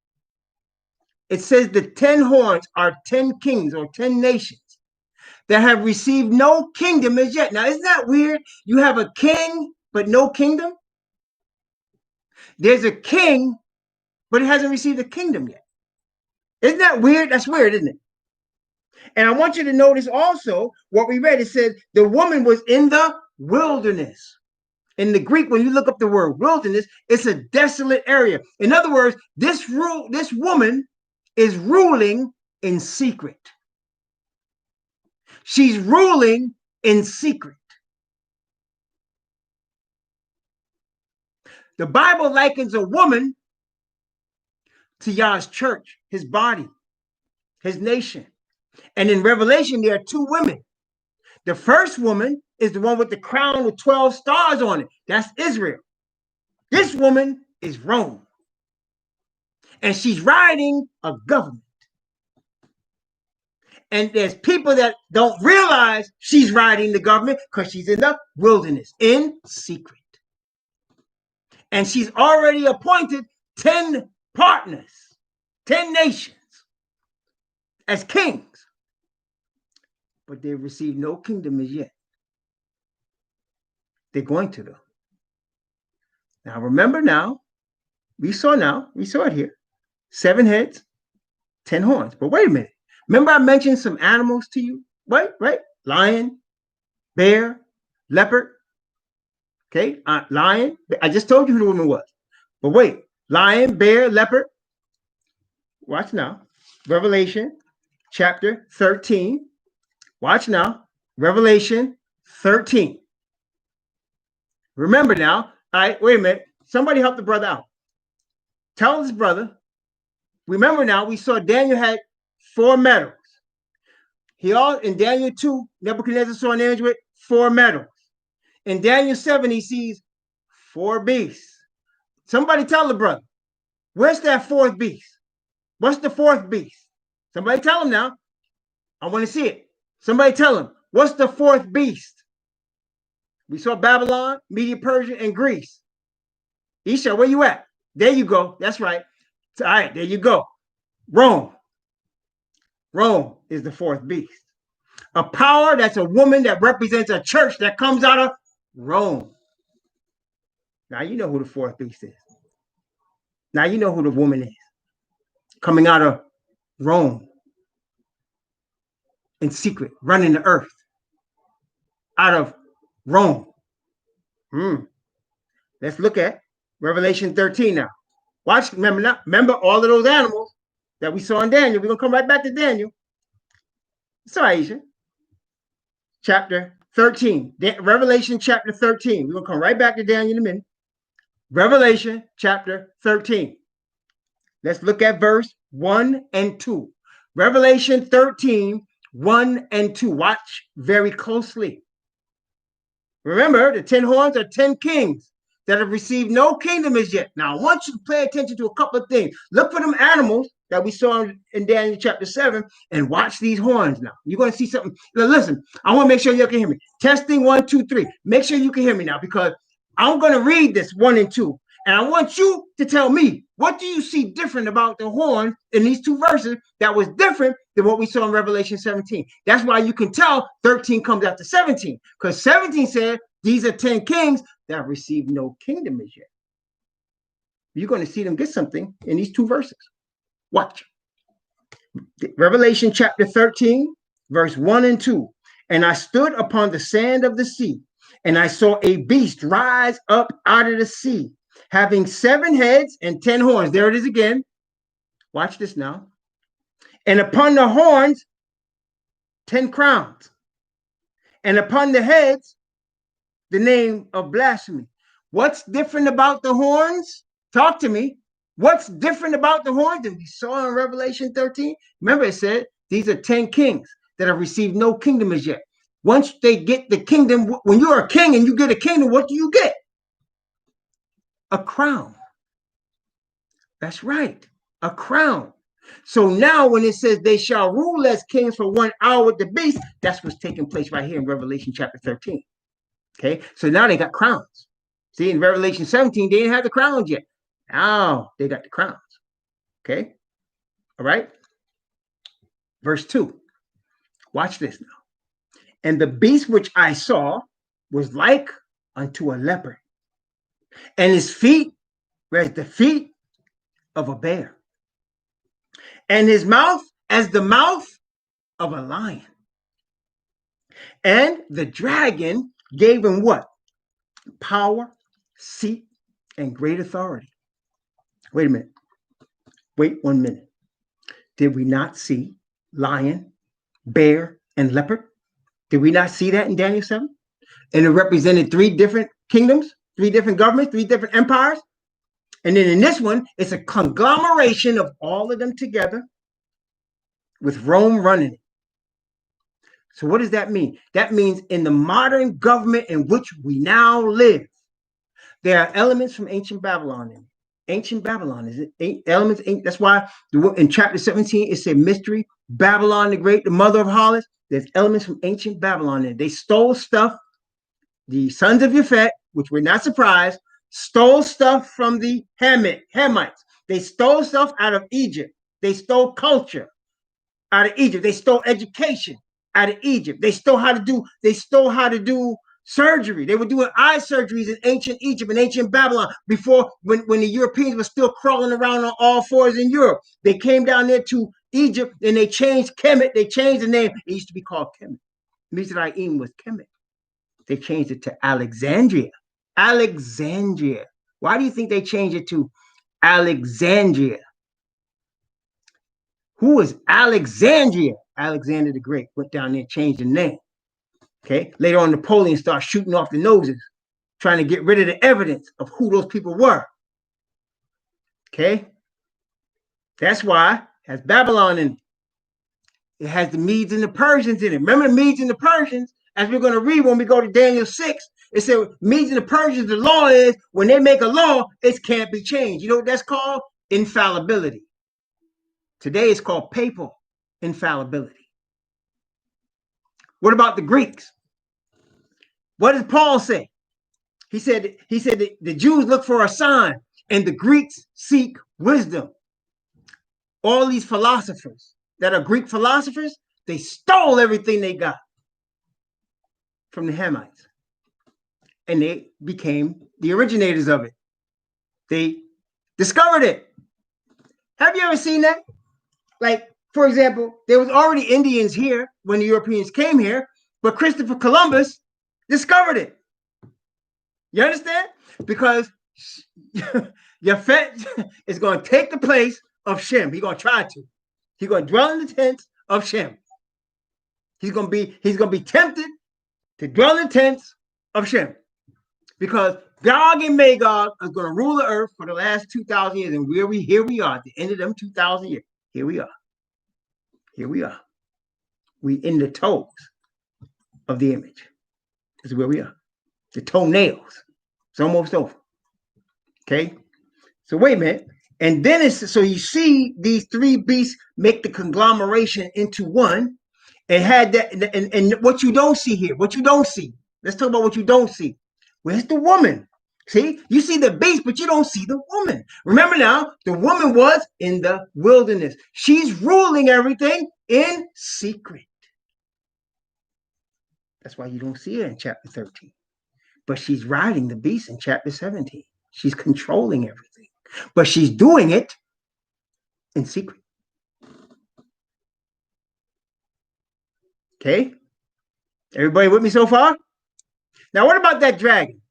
It says the 10 horns are 10 kings or 10 nations that have received no kingdom as yet. Now, isn't that weird? You have a king, but no kingdom. There's a king, but it hasn't received a kingdom yet. Isn't that weird? That's weird, isn't it? And I want you to notice also what we read. It said the woman was in the wilderness. In the Greek, when you look up the word wilderness, it's a desolate area. In other words, this woman is ruling in secret. She's ruling in secret. The Bible likens a woman to Yah's church, his body, his nation. And in Revelation, there are two women. The first woman is the one with the crown with 12 stars on it. That's Israel. This woman is Rome. And she's riding a government. And there's people that don't realize she's riding the government because she's in the wilderness in secret. And she's already appointed 10 partners, 10 nations as kings. But they've received no kingdom as yet. They're going to, though. Now, remember now, we saw it here. 7 heads, 10 horns. But wait a minute. Remember I mentioned some animals to you? Right? Lion, bear, leopard. Okay, lion. I just told you who the woman was. But wait, lion, bear, leopard. Watch now. Revelation chapter 13. Watch now. Revelation 13. Remember now. All right, wait a minute. Somebody help the brother out. Tell this brother. Remember now, we saw Daniel had 4 medals. In Daniel 2, Nebuchadnezzar saw an angel with 4 medals. In Daniel 7, he sees 4 beasts. Somebody tell the brother, where's that 4th beast? What's the 4th beast? Somebody tell him now. I want to see it. Somebody tell him, what's the 4th beast? We saw Babylon, Media, Persia, and Greece. Isha, where you at? There you go. That's right. All right, there you go. Rome. Rome is the 4th beast. A power that's a woman that represents a church that comes out of Rome. Now you know who the 4th beast is. Now you know who the woman is. Coming out of Rome. In secret, running the earth. Out of Rome. Let's look at Revelation 13 now. Watch, remember all of those animals that we saw in Daniel. We're going to come right back to Daniel. Sorry, Aisha. Chapter 13. Revelation chapter 13. We're going to come right back to Daniel in a minute. Revelation chapter 13. Let's look at verse 1 and 2. Revelation 13, 1 and 2. Watch very closely. Remember, the 10 horns are 10 kings that have received no kingdom as yet. Now, I want you to pay attention to a couple of things. Look for them animals that we saw in Daniel chapter 7 and watch these horns now. You're going to see something. Now, listen, I want to make sure you can hear me. Testing 1, 2, 3. Make sure you can hear me now because I'm going to read this 1 and 2. And I want you to tell me, what do you see different about the horn in these 2 verses that was different than what we saw in Revelation 17? That's why you can tell 13 comes after 17. Because 17 said these are 10 kings that have received no kingdom as yet. You're going to see them get something in these 2 verses. Watch. Revelation chapter 13, verse 1 and 2. And I stood upon the sand of the sea, and I saw a beast rise up out of the sea, having 7 heads and 10 horns. There it is again. Watch this now. And upon the horns, 10 crowns. And upon the heads, the name of blasphemy. What's different about the horns? Talk to me. What's different about the horns that we saw in Revelation 13? Remember it said, these are 10 kings that have received no kingdom as yet. Once they get the kingdom, when you're a king and you get a kingdom, what do you get? A crown. That's right, a crown. So now when it says they shall rule as kings for 1 hour with the beast, that's what's taking place right here in Revelation chapter 13. Okay, so now they got crowns. See, in Revelation 17, they didn't have the crowns yet. Now they got the crowns. Okay, all right. Verse 2. Watch this now. And the beast which I saw was like unto a leopard, and his feet were as the feet of a bear, and his mouth as the mouth of a lion. And the dragon gave him what? Power, seat, and great authority. Wait a minute. Wait 1 minute. Did we not see lion, bear, and leopard? Did we not see that in Daniel 7? And it represented 3 different kingdoms, 3 different governments, 3 different empires. And then in this one, it's a conglomeration of all of them together with Rome running it. So what does that mean? That means in the modern government in which we now live, there are elements from ancient Babylon in it. Ancient Babylon is it? Elements. That's why in chapter 17 it said mystery Babylon the Great, the mother of harlots. There's elements from ancient Babylon in it. They stole stuff. The sons of Japhet, which we're not surprised, stole stuff from the Hamites. They stole stuff out of Egypt. They stole culture out of Egypt. They stole education out of Egypt. They stole how to do surgery. They were doing eye surgeries in ancient Egypt and ancient Babylon before when the Europeans were still crawling around on all fours in Europe. They came down there to Egypt and they changed Kemet. They changed the name. It used to be called Kemet. Mizraim was Kemet. They changed it to Alexandria. Alexandria. Why do you think they changed it to Alexandria? Who was Alexandria? Alexander the Great went down there and changed the name. Okay. Later on, Napoleon started shooting off the noses, trying to get rid of the evidence of who those people were. Okay. That's why it has Babylon in it. It has the Medes and the Persians in it. Remember the Medes and the Persians? As we're going to read when we go to Daniel 6, it said Medes and the Persians, the law is when they make a law, it can't be changed. You know what that's called? Infallibility. Today it's called papal infallibility. What about the Greeks? What did Paul say? He said the Jews look for a sign and the Greeks seek wisdom. All these philosophers that are Greek philosophers, they stole everything they got from the Hamites. And they became the originators of it. They discovered it. Have you ever seen that? Like, for example, there was already Indians here when the Europeans came here, but Christopher Columbus discovered it. You understand? Because Japhet is going to take the place of Shem. He's going to try to. He's going to dwell in the tents of Shem. He's going to be tempted to dwell in the tents of Shem. Because Gog and Magog are going to rule the earth for the last 2,000 years. And here we are at the end of them 2,000 years. Here we are. We in the toes of the image. This is where we are. The toenails. It's almost over. Okay? So wait a minute. And then so you see these three beasts make the conglomeration into one. And had that, and what you don't see here, what you don't see. Let's talk about what you don't see. Where's the woman? See, you see the beast, but you don't see the woman. Remember now, the woman was in the wilderness. She's ruling everything in secret. That's why you don't see her in chapter 13. But she's riding the beast in chapter 17. She's controlling everything. But she's doing it in secret. Okay? Everybody with me so far? Now, what about that dragon?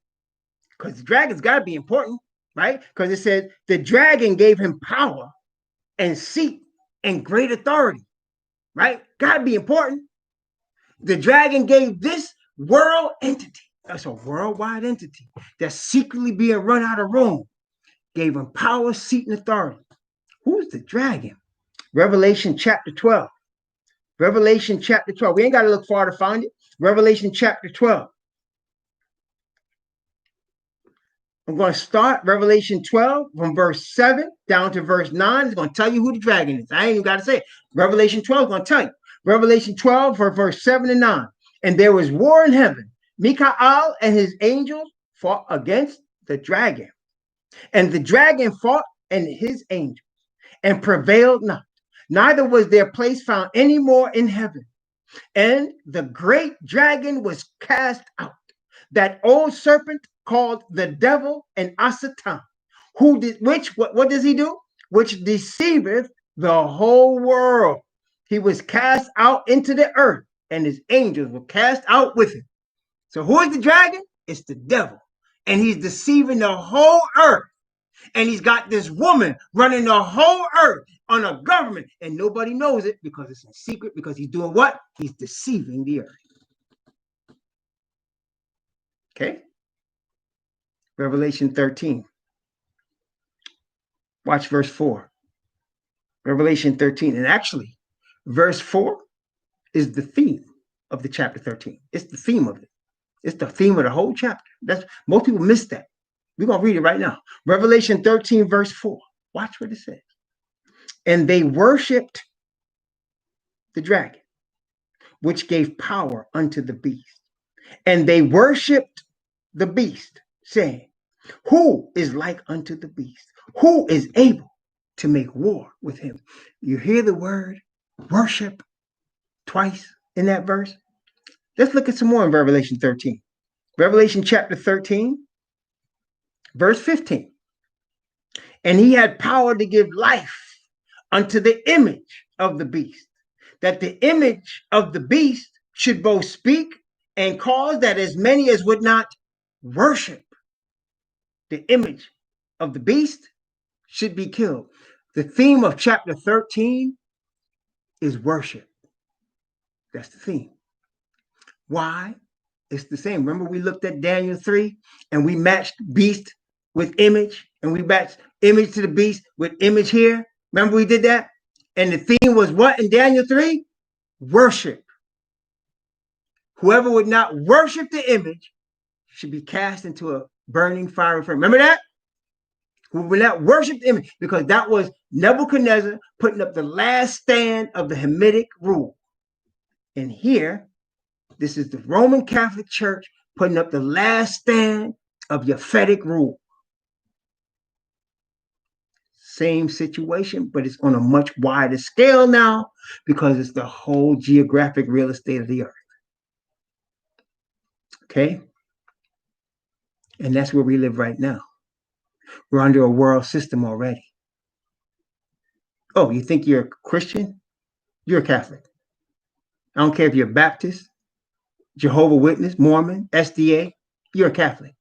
Because the dragon's got to be important, right? Because it said the dragon gave him power and seat and great authority, right? Got to be important. The dragon gave this world entity, that's a worldwide entity that's secretly being run out of Rome, gave him power, seat, and authority. Who's the dragon? Revelation chapter 12. Revelation chapter 12. We ain't got to look far to find it. Revelation chapter 12. I'm going to start Revelation 12 from verse 7 down to verse 9. It's going to tell you who the dragon is. I ain't even got to say it. Revelation 12 is going to tell you. Revelation 12 for verse 7 and 9. And there was war in heaven. Michael and his angels fought against the dragon. And the dragon fought and his angels and prevailed not. Neither was their place found any more in heaven. And the great dragon was cast out, that old serpent called the devil and Satan, what does he do? Which deceiveth the whole world. He was cast out into the earth, and his angels were cast out with him. So who is the dragon? It's the devil. And he's deceiving the whole earth. And he's got this woman running the whole earth on a government, and nobody knows it because it's in secret, because he's doing what? He's deceiving the earth. Okay? Revelation 13. Watch verse 4. Revelation 13. And actually, verse 4 is the theme of the chapter 13. It's the theme of it. It's the theme of the whole chapter. That's most people miss that. We're going to read it right now. Revelation 13, verse 4. Watch what it says. And they worshiped the dragon, which gave power unto the beast. And they worshiped the beast, saying, who is like unto the beast? Who is able to make war with him? You hear the word worship twice in that verse? Let's look at some more in Revelation 13. Revelation chapter 13, verse 15. And he had power to give life unto the image of the beast, that the image of the beast should both speak and cause that as many as would not worship the image of the beast should be killed. The theme of chapter 13 is worship. That's the theme. Why? It's the same. Remember, we looked at Daniel 3 and we matched beast with image, and we matched image to the beast with image here. Remember, we did that? And the theme was what in Daniel 3? Worship. Whoever would not worship the image should be cast into a burning fiery furnace. Remember that? Who would not worship the image, because that was Nebuchadnezzar putting up the last stand of the Hamitic rule. And here, this is the Roman Catholic Church putting up the last stand of Prophetic rule. Same situation, but it's on a much wider scale now because it's the whole geographic real estate of the earth. Okay? And that's where we live right now. We're under a world system already. Oh, you think you're a Christian? You're a Catholic. I don't care if you're Baptist, Jehovah Witness, Mormon, SDA, you're a Catholic.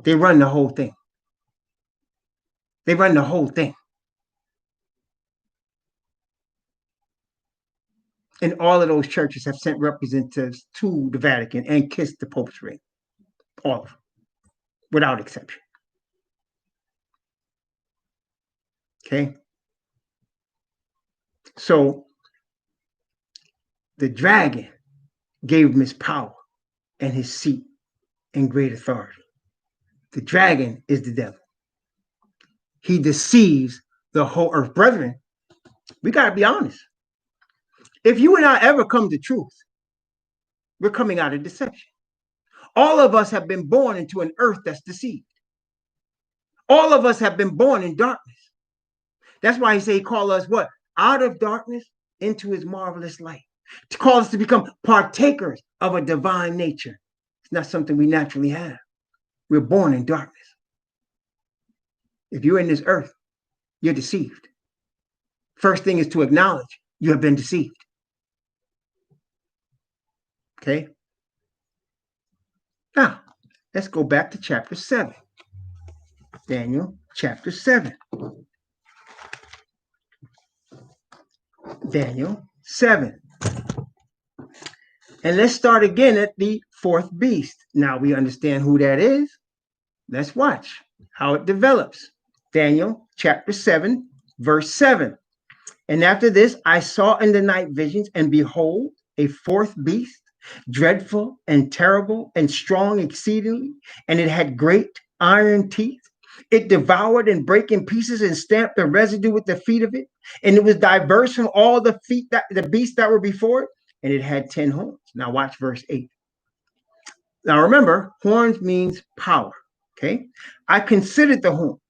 They run the whole thing. They run the whole thing. And all of those churches have sent representatives to the Vatican and kissed the Pope's ring. All of them, without exception. Okay? So the dragon gave him his power and his seat and great authority. The dragon is the devil. He deceives the whole earth. Brethren, we got to be honest. If you and I ever come to truth, we're coming out of deception. All of us have been born into an earth that's deceived. All of us have been born in darkness. That's why he call us what? Out of darkness into his marvelous light. To call us to become partakers of a divine nature. It's not something we naturally have. We're born in darkness. If you're in this earth, you're deceived. First thing is to acknowledge you have been deceived. Okay? Now, let's go back to chapter 7. Daniel chapter 7. Daniel 7. And let's start again at the fourth beast. Now we understand who that is. Let's watch how it develops. Daniel chapter 7, verse 7. And after this, I saw in the night visions, and behold, a fourth beast, dreadful and terrible and strong exceedingly, and it had great iron teeth. It devoured and brake in pieces and stamped the residue with the feet of it. And it was diverse from all the beasts that were before it, and it had 10 horns. Now watch verse 8. Now remember, horns means power. Okay. I considered the horns,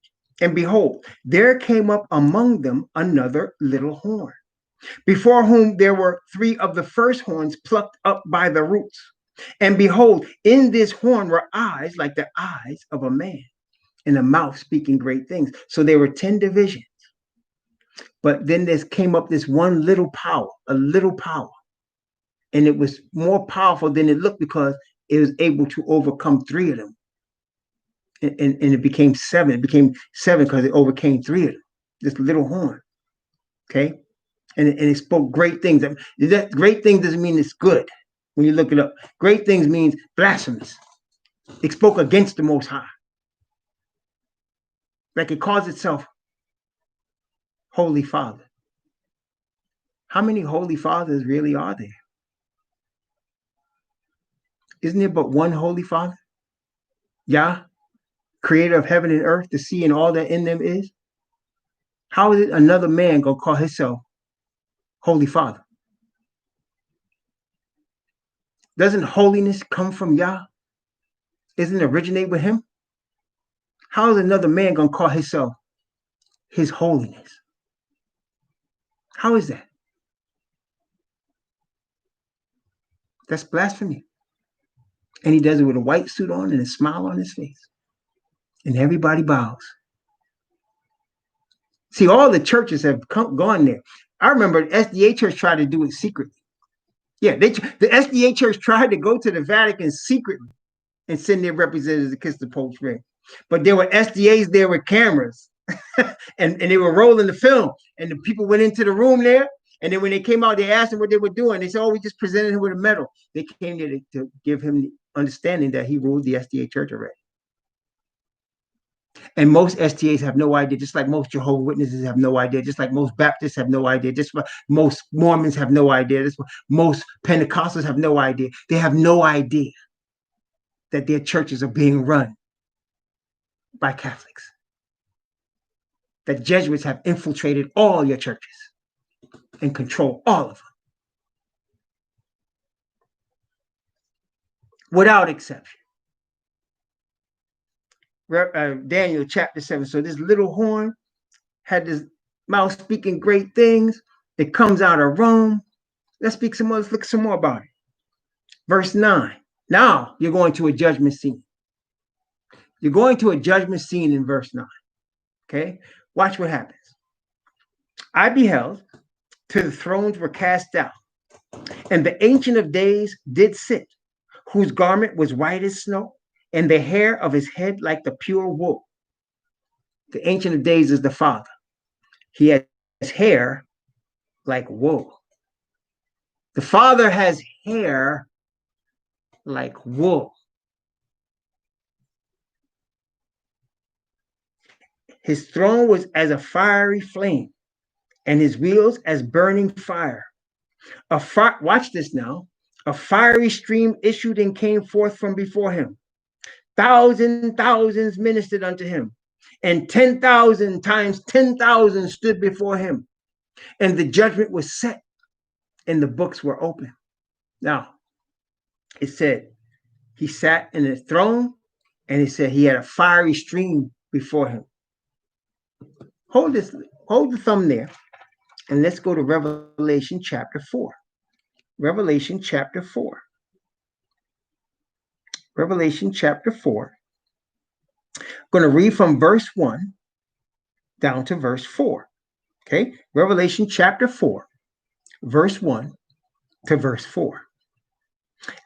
and behold, there came up among them another little horn, before whom there were 3 of the first horns plucked up by the roots. And behold, in this horn were eyes like the eyes of a man, and a mouth speaking great things. So there were 10 divisions. But then there came up this one little power, a little power. And it was more powerful than it looked because it was able to overcome 3 of them. And it became 7. It became 7 because it overcame 3 of them. This little horn. Okay? And it spoke great things. That great thing doesn't mean it's good when you look it up. Great things means blasphemous. It spoke against the Most High. Like it calls itself Holy Father. How many Holy Fathers really are there? Isn't there but one Holy Father? Yah, creator of heaven and earth, the sea and all that in them is? How is it another man going to call himself Holy Father? Doesn't holiness come from Yah? Isn't it originate with him? How is another man going to call himself his holiness? How is that? That's blasphemy. And he does it with a white suit on and a smile on his face. And everybody bows. See, all the churches have gone there. I remember the SDA church tried to do it secretly. Yeah, the SDA church tried to go to the Vatican secretly and send their representatives to kiss the Pope's ring. But there were SDAs there with cameras and they were rolling the film. And the people went into the room there. And then when they came out, they asked them what they were doing. They said, oh, we just presented him with a medal. They came there to give him the understanding that he ruled the SDA church already. And most STAs have no idea, just like most Jehovah's Witnesses have no idea, just like most Baptists have no idea, just like most Mormons have no idea, just like most Pentecostals have no idea. They have no idea that their churches are being run by Catholics, that Jesuits have infiltrated all your churches and control all of them without exception. Daniel chapter 7. So this little horn had this mouth speaking great things. It comes out of Rome. Let's look some more about it. Verse 9. Now you're going to a judgment scene. You're going to a judgment scene in verse 9. Okay? Watch what happens. I beheld till the thrones were cast down, and the Ancient of Days did sit, whose garment was white as snow, and the hair of his head like the pure wool. The Ancient of Days is the Father. He has hair like wool. The Father has hair like wool. His throne was as a fiery flame, and his wheels as burning fire. Watch this now. A fiery stream issued and came forth from before him. Thousands ministered unto him, and 10,000 times 10,000 stood before him. And the judgment was set, and the books were open. Now, it said he sat in a throne, and it said he had a fiery stream before him. Hold the thumb there, and let's go to Revelation chapter 4. Revelation chapter 4. Revelation chapter 4. I'm going to read from verse 1 down to verse 4. Okay? Revelation chapter 4, verse 1 to verse 4.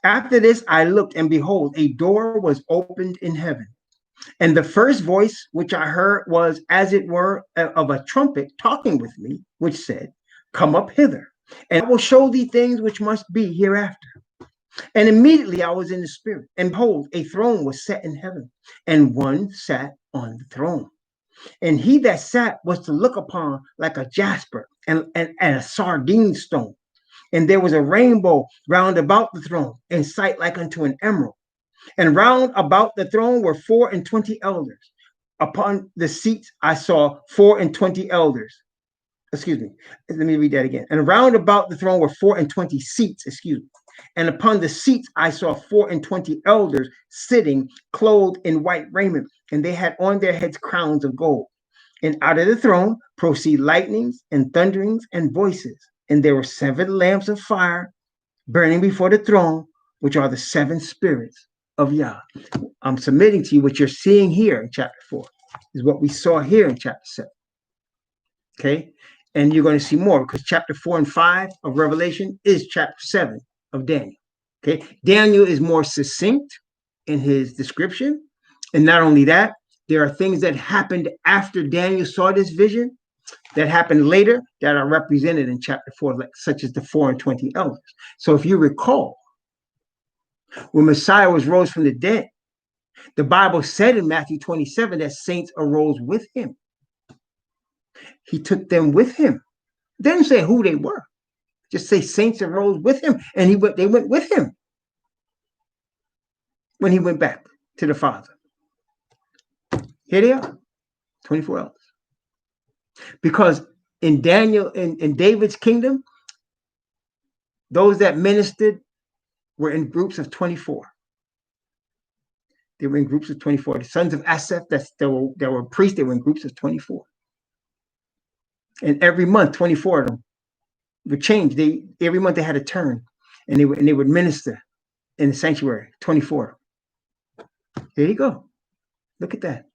After this, I looked, and behold, a door was opened in heaven. And the first voice which I heard was, as it were, of a trumpet talking with me, which said, come up hither, and I will show thee things which must be hereafter. And immediately I was in the spirit, and behold, a throne was set in heaven, and one sat on the throne. And he that sat was to look upon like a jasper and a sardine stone. And there was a rainbow round about the throne, in sight like unto an emerald. And round about the throne were 24 elders. Upon the seats I saw 24 elders. Excuse me. Let me read that again. And round about the throne were 24 seats. Excuse me. And upon the seats I saw 24 elders sitting, clothed in white raiment, and they had on their heads crowns of gold. And out of the throne proceed lightnings and thunderings and voices. And there were 7 lamps of fire burning before the throne, which are the 7 spirits of Yah. I'm submitting to you what you're seeing here in chapter 4 is what we saw here in chapter 7. Okay? And you're going to see more because chapter 4 and 5 of Revelation is chapter 7 of Daniel. Okay? Daniel is more succinct in his description. And not only that, there are things that happened after Daniel saw this vision that happened later that are represented in chapter 4, like, such as the 24 elders. So if you recall, when Messiah was rose from the dead, the Bible said in Matthew 27 that saints arose with him. He took them with him. Didn't say who they were. Just say saints arose with him, and they went with him when he went back to the Father. Here they are, 24 elders. Because in Daniel, in David's kingdom, those that ministered were in groups of 24. They were in groups of 24. The sons of Asaph that were priests, they were in groups of 24. And every month, 24 of them would change. Every month they had a turn, and they would minister in the sanctuary, 24. There you go. Look at that.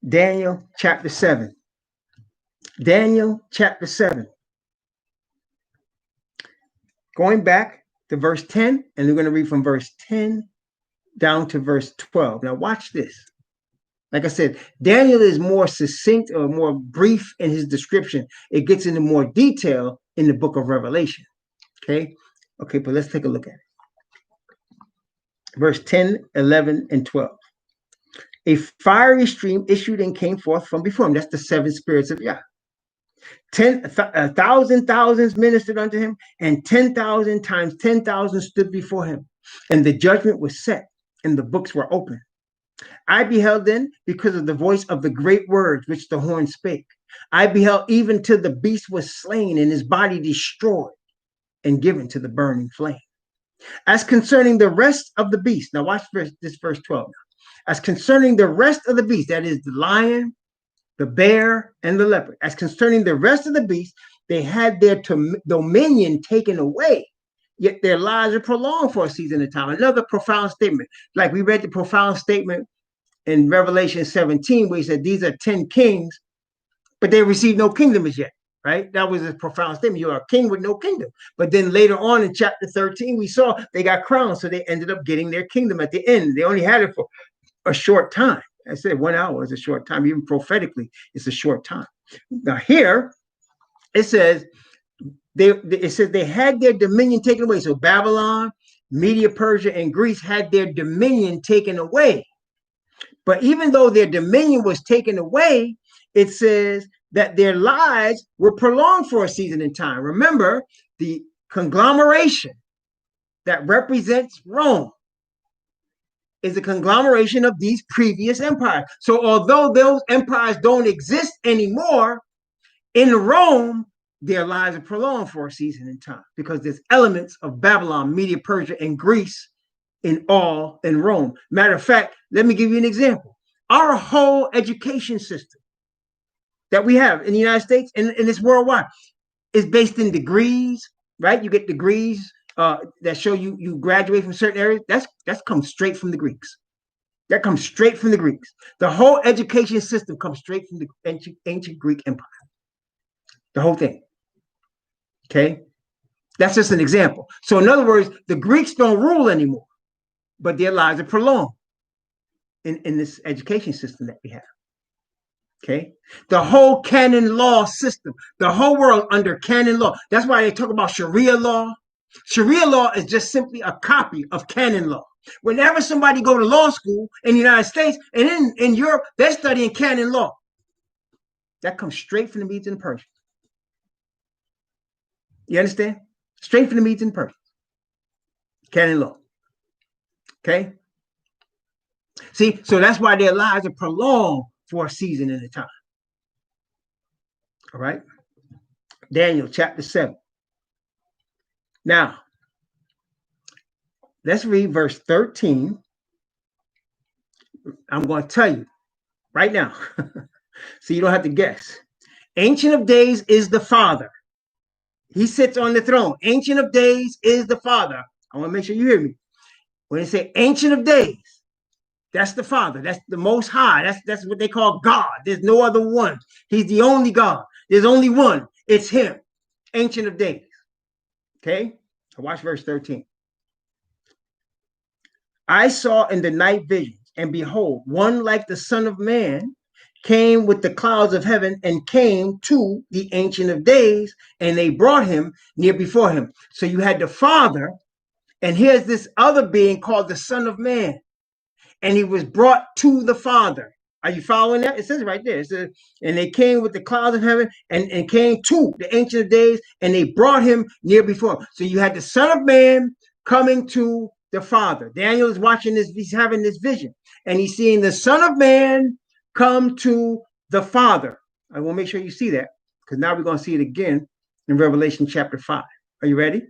Daniel chapter 7. Daniel chapter 7. Going back to verse 10, and we're going to read from verse 10 down to verse 12. Now watch this. Like I said, Daniel is more succinct or more brief in his description. It gets into more detail in the book of Revelation. Okay, but let's take a look at it. Verse 10, 11, and 12. A fiery stream issued and came forth from before him. That's the seven spirits of Yah. 1,000 thousands ministered unto him, and 10,000 times 10,000 stood before him. And the judgment was set, and the books were opened. I beheld then, because of the voice of the great words which the horn spake. I beheld even till the beast was slain, and his body destroyed, and given to the burning flame. As concerning the rest of the beast, now watch this verse 12. As concerning the rest of the beast, that is the lion, the bear, and the leopard. As concerning the rest of the beasts, they had their dominion taken away, yet their lives are prolonged for a season of time. Another profound statement. Like we read the profound statement in Revelation 17, where he said, these are 10 kings, but they received no kingdom as yet, right? That was a profound statement. You're a king with no kingdom. But then later on in chapter 13, we saw they got crowned, so they ended up getting their kingdom at the end. They only had it for a short time. I said 1 hour is a short time. Even prophetically, it's a short time. Now here, it says they had their dominion taken away. So Babylon, Media, Persia, and Greece had their dominion taken away. But even though their dominion was taken away, it says that their lives were prolonged for a season in time. Remember, the conglomeration that represents Rome is a conglomeration of these previous empires. So although those empires don't exist anymore, in Rome, their lives are prolonged for a season in time because there's elements of Babylon, Media, Persia, and Greece in Rome. Matter of fact, let me give you an example. Our whole education system that we have in the United States and it's worldwide is based in degrees, right? You get degrees that show you graduate from certain areas. That's comes straight from the Greeks. That comes straight from the Greeks. The whole education system comes straight from the ancient Greek Empire. The whole thing. Okay? That's just an example. So in other words, the Greeks don't rule anymore, but their lives are prolonged in this education system that we have. Okay? The whole canon law system, the whole world under canon law. That's why they talk about Sharia law. Sharia law is just simply a copy of canon law. Whenever somebody go to law school in the United States and in Europe, they're studying canon law. That comes straight from the Medes and Persians. You understand? Straight from the Medes and Persians. Canon law. Okay? See, so that's why their lives are prolonged for a season at a time. All right? Daniel chapter 7. Now, let's read verse 13. I'm going to tell you right now, so you don't have to guess. Ancient of Days is the Father. He sits on the throne. Ancient of Days is the Father. I want to make sure you hear me. When they say Ancient of Days, that's the Father. That's the Most High. That's what they call God. There's no other one. He's the only God. There's only one. It's him. Ancient of Days. Okay? So watch verse 13. I saw in the night visions, and behold, one like the Son of Man came with the clouds of heaven and came to the Ancient of Days, and they brought him near before him. So you had the Father, and here's this other being called the Son of Man, and he was brought to the Father. Are you following that? It says right there. It says, and they came with the clouds of heaven and came to the Ancient of Days, and they brought him near before him. So you had the Son of Man coming to the Father. Daniel is watching this, he's having this vision, and he's seeing the Son of Man come to the Father. I want to make sure you see that, because now we're going to see it again in Revelation chapter 5. Are you ready?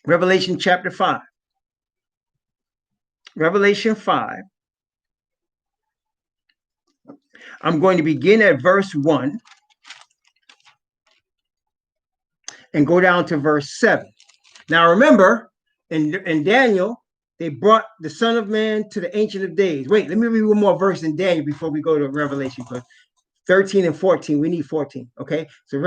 Revelation chapter 5. Revelation 5. I'm going to begin at verse 1 and go down to verse 7. Now remember, in Daniel, they brought the Son of Man to the Ancient of Days. Wait, let me read one more verse in Daniel before we go to Revelation. 13 and 14. We need 14. Okay. So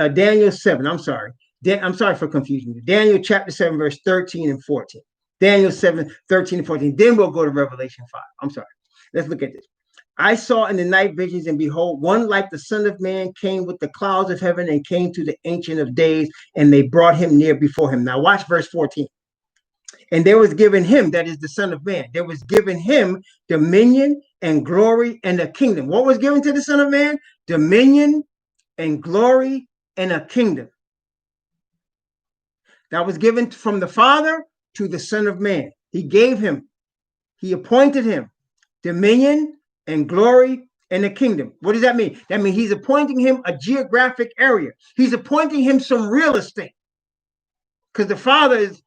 Daniel 7. I'm sorry. I'm sorry for confusing you. Daniel chapter 7, verse 13 and 14. Daniel 7, 13 and 14. Then we'll go to Revelation 5. I'm sorry. Let's look at this. I saw in the night visions, and behold, one like the Son of Man came with the clouds of heaven and came to the Ancient of Days, and they brought him near before him. Now watch verse 14. And there was given him, that is the Son of Man, there was given him dominion and glory and a kingdom. What was given to the Son of Man? Dominion and glory and a kingdom. That was given from the Father to the Son of Man. He gave him, he appointed him dominion and glory and a kingdom. What does that mean? That means he's appointing him a geographic area. He's appointing him some real estate, because the Father is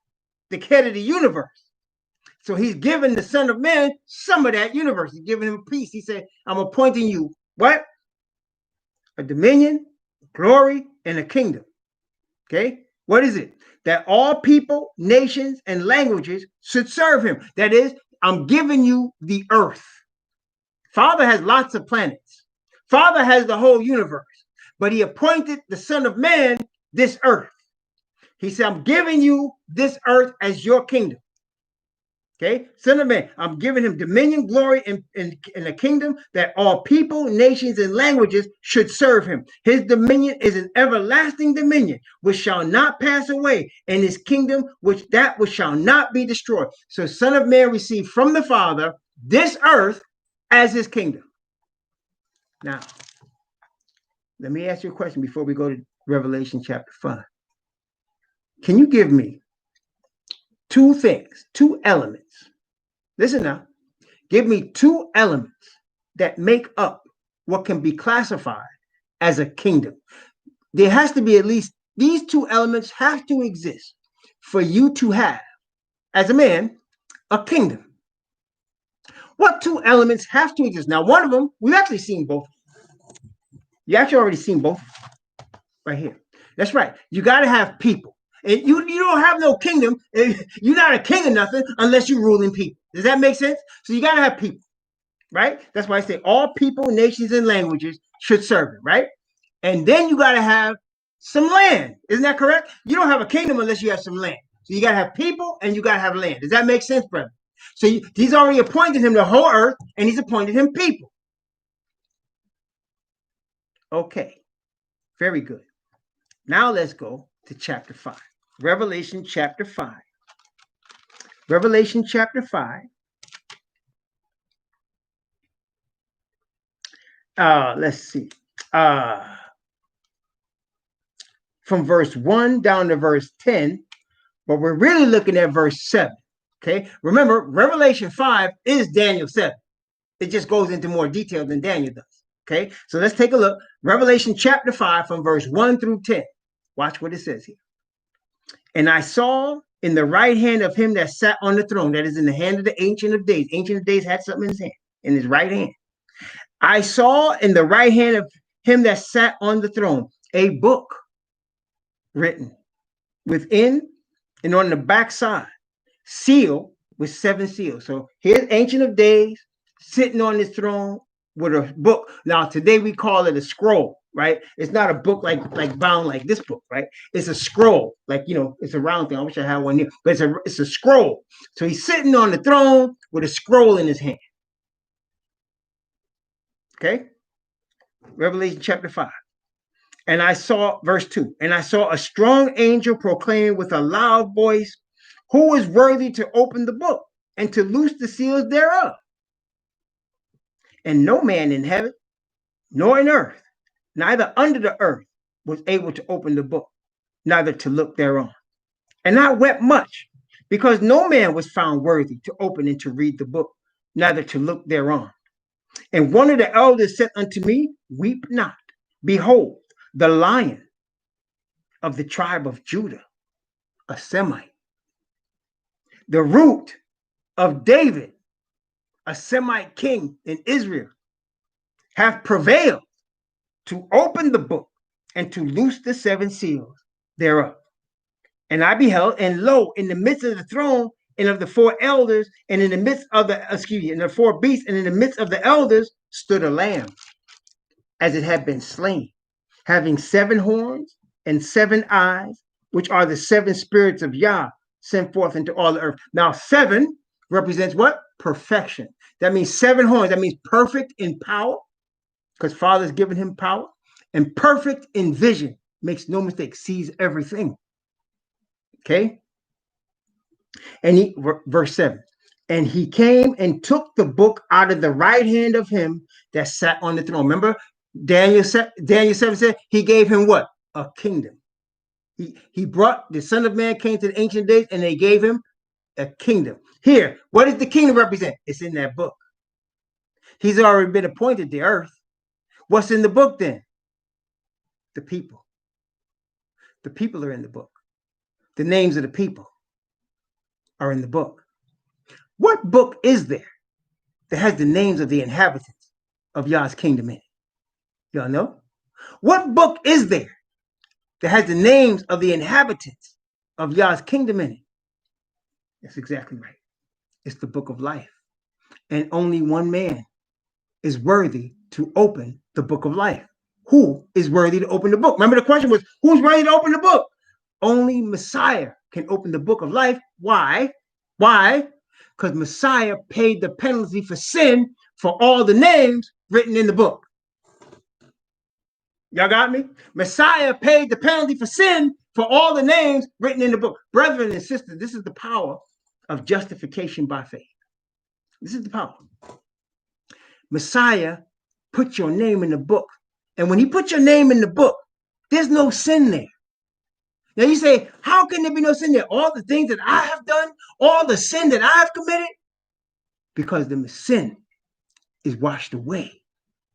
the head of the universe. So he's given the Son of Man some of that universe. He's giving him peace. He said, I'm appointing you what? A dominion, glory, and a kingdom. Okay? What is it? That all people, nations, and languages should serve him. That is, I'm giving you the earth. Father has lots of planets. Father has the whole universe. But he appointed the Son of Man this earth. He said, I'm giving you this earth as your kingdom. Okay, Son of Man, I'm giving him dominion, glory, and a kingdom that all people, nations, and languages should serve him. His dominion is an everlasting dominion which shall not pass away, and his kingdom which shall not be destroyed. So Son of Man received from the Father this earth as his kingdom. Now, let me ask you a question before we go to Revelation chapter 5. Can you give me two things, two elements? Listen now. Give me two elements that make up what can be classified as a kingdom. There has to be at least these two elements have to exist for you to have, as a man, a kingdom. What two elements have to exist? Now, one of them, we've actually seen both. You actually already seen both right here. That's right. You got to have people. And you don't have no kingdom. You're not a king of nothing unless you're ruling people. Does that make sense? So you got to have people, right? That's why I say all people, nations, and languages should serve him, right? And then you got to have some land. Isn't that correct? You don't have a kingdom unless you have some land. So you got to have people and you got to have land. Does that make sense, brother? So he's already appointed him the whole earth, and he's appointed him people. Okay, very good. Now let's go to chapter 5. Revelation chapter 5. Revelation chapter 5. Let's see. From verse 1 down to verse 10, but we're really looking at verse 7. Okay, remember, Revelation 5 is Daniel 7. It just goes into more detail than Daniel does. Okay, so let's take a look. Revelation chapter 5 from verse 1 through 10. Watch what it says here. And I saw in the right hand of him that sat on the throne, that is in the hand of the Ancient of Days. Ancient of Days had something in his hand, in his right hand. I saw in the right hand of him that sat on the throne a book written within and on the backside, sealed with 7 seals. So here's Ancient of Days sitting on his throne with a book. Now today we call it a scroll, right? It's not a book like bound like this book, right? It's a scroll, like, you know, it's a round thing. I wish I had one here, but it's a scroll. So he's sitting on the throne with a scroll in his hand. Okay, Revelation chapter 5. And I saw, verse 2, and I saw a strong angel proclaiming with a loud voice, who is worthy to open the book and to loose the seals thereof? And no man in heaven, nor in earth, neither under the earth, was able to open the book, neither to look thereon. And I wept much, because no man was found worthy to open and to read the book, neither to look thereon. And one of the elders said unto me, Weep not. Behold, the Lion of the tribe of Judah, a Semite, the root of David, a Semite king in Israel, hath prevailed to open the book and to loose the seven seals thereof. And I beheld, and lo, in the midst of the throne and of the four elders, and in the midst of in the four beasts, and in the midst of the elders stood a lamb, as it had been slain, having 7 horns and 7 eyes, which are the 7 spirits of Yah sent forth into all the earth. Now, 7 represents what? Perfection. That means 7 horns. That means perfect in power, because Father's given him power, and perfect in vision. Makes no mistake, sees everything. Okay? And verse 7. And he came and took the book out of the right hand of him that sat on the throne. Remember, Daniel 7 said he gave him what? A kingdom. He brought the Son of Man came to the ancient days, and they gave him a kingdom. Here, what does the kingdom represent? It's in that book. He's already been appointed to earth. What's in the book then? The people. The people are in the book. The names of the people are in the book. What book is there that has the names of the inhabitants of Yah's kingdom in it? Y'all know? What book is there that has the names of the inhabitants of Yah's kingdom in it? That's exactly right. It's the book of life. And only one man is worthy to open the book of life. Who is worthy to open the book? Remember, the question was, who's worthy to open the book? Only Messiah can open the book of life. Why? Why? Because Messiah paid the penalty for sin for all the names written in the book. Y'all got me? Messiah paid the penalty for sin for all the names written in the book. Brethren and sisters, this is the power of justification by faith. This is the power. Messiah put your name in the book. And when he put your name in the book, there's no sin there. Now you say, how can there be no sin there? All the things that I have done, all the sin that I have committed, because the sin is washed away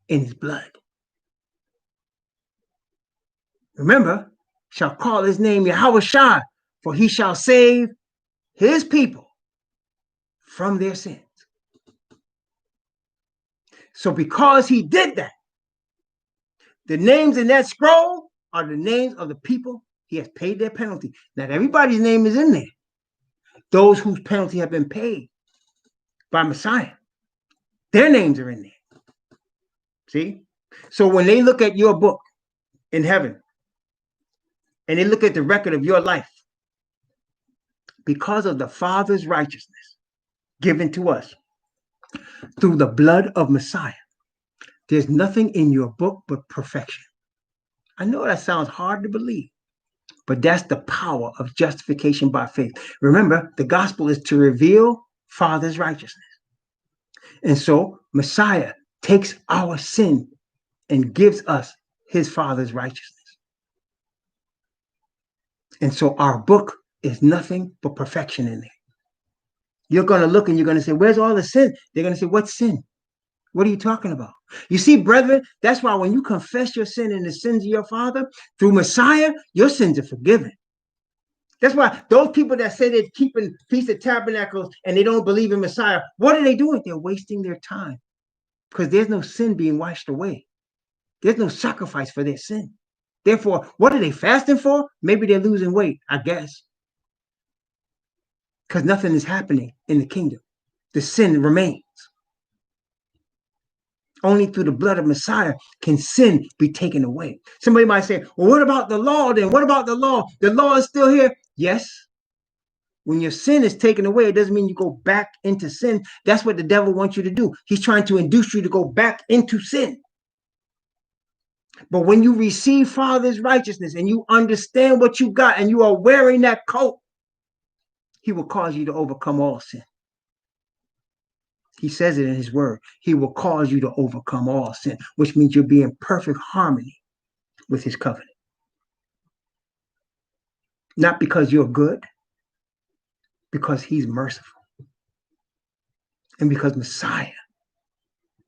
in his blood. Remember, shall call his name Yahweh Shai, for he shall save his people from their sins. So because he did that, the names in that scroll are the names of the people he has paid their penalty. Not everybody's name is in there. Those whose penalty have been paid by Messiah, their names are in there. See? So when they look at your book in heaven, and they look at the record of your life, because of the Father's righteousness given to us through the blood of Messiah, there's nothing in your book but perfection. I know that sounds hard to believe, but that's the power of justification by faith. Remember, the gospel is to reveal Father's righteousness. And so Messiah takes our sin and gives us his Father's righteousness. And so our book is nothing but perfection in there. You're going to look and you're going to say, where's all the sin? They're going to say, what sin? What are you talking about? You see, brethren, that's why when you confess your sin and the sins of your father through Messiah, your sins are forgiven. That's why those people that say they're keeping Feast of Tabernacles and they don't believe in Messiah, what are they doing? They're wasting their time, because there's no sin being washed away. There's no sacrifice for their sin. Therefore, what are they fasting for? Maybe they're losing weight, I guess, because nothing is happening in the kingdom. The sin remains. Only through the blood of Messiah can sin be taken away. Somebody might say, well, what about the law then? What about the law? The law is still here. Yes. When your sin is taken away, it doesn't mean you go back into sin. That's what the devil wants you to do. He's trying to induce you to go back into sin. But when you receive Father's righteousness and you understand what you got and you are wearing that coat, he will cause you to overcome all sin. He says it in his word. He will cause you to overcome all sin, which means you'll be in perfect harmony with his covenant. Not because you're good, because he's merciful. And because Messiah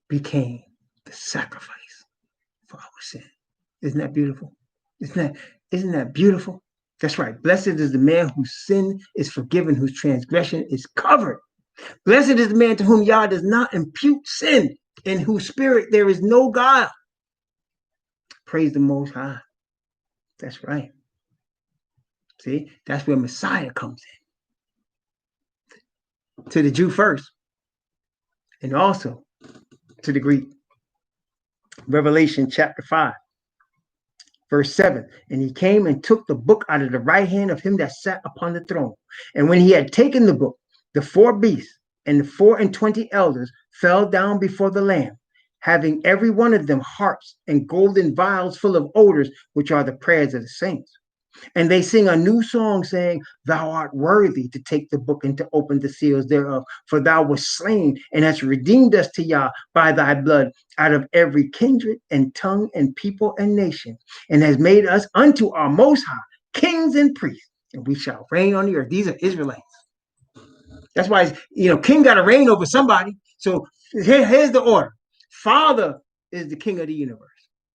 became the sacrifice for our sin. Isn't that beautiful? Isn't that beautiful? That's right. Blessed is the man whose sin is forgiven, whose transgression is covered. Blessed is the man to whom Yah does not impute sin, in whose spirit there is no guile. Praise the Most High. That's right. See, that's where Messiah comes in. To the Jew first, and also to the Greek. Revelation chapter 5. Verse 7, and he came and took the book out of the right hand of him that sat upon the throne. And when he had taken the book, the 4 beasts and the 24 elders fell down before the Lamb, having every one of them harps and golden vials full of odors, which are the prayers of the saints. And they sing a new song, saying, Thou art worthy to take the book and to open the seals thereof, for thou wast slain and hast redeemed us to Yah by thy blood out of every kindred and tongue and people and nation, and has made us unto our Most High kings and priests, and we shall reign on the earth. These are Israelites. That's why, king got to reign over somebody. So here's the order. Father is the king of the universe.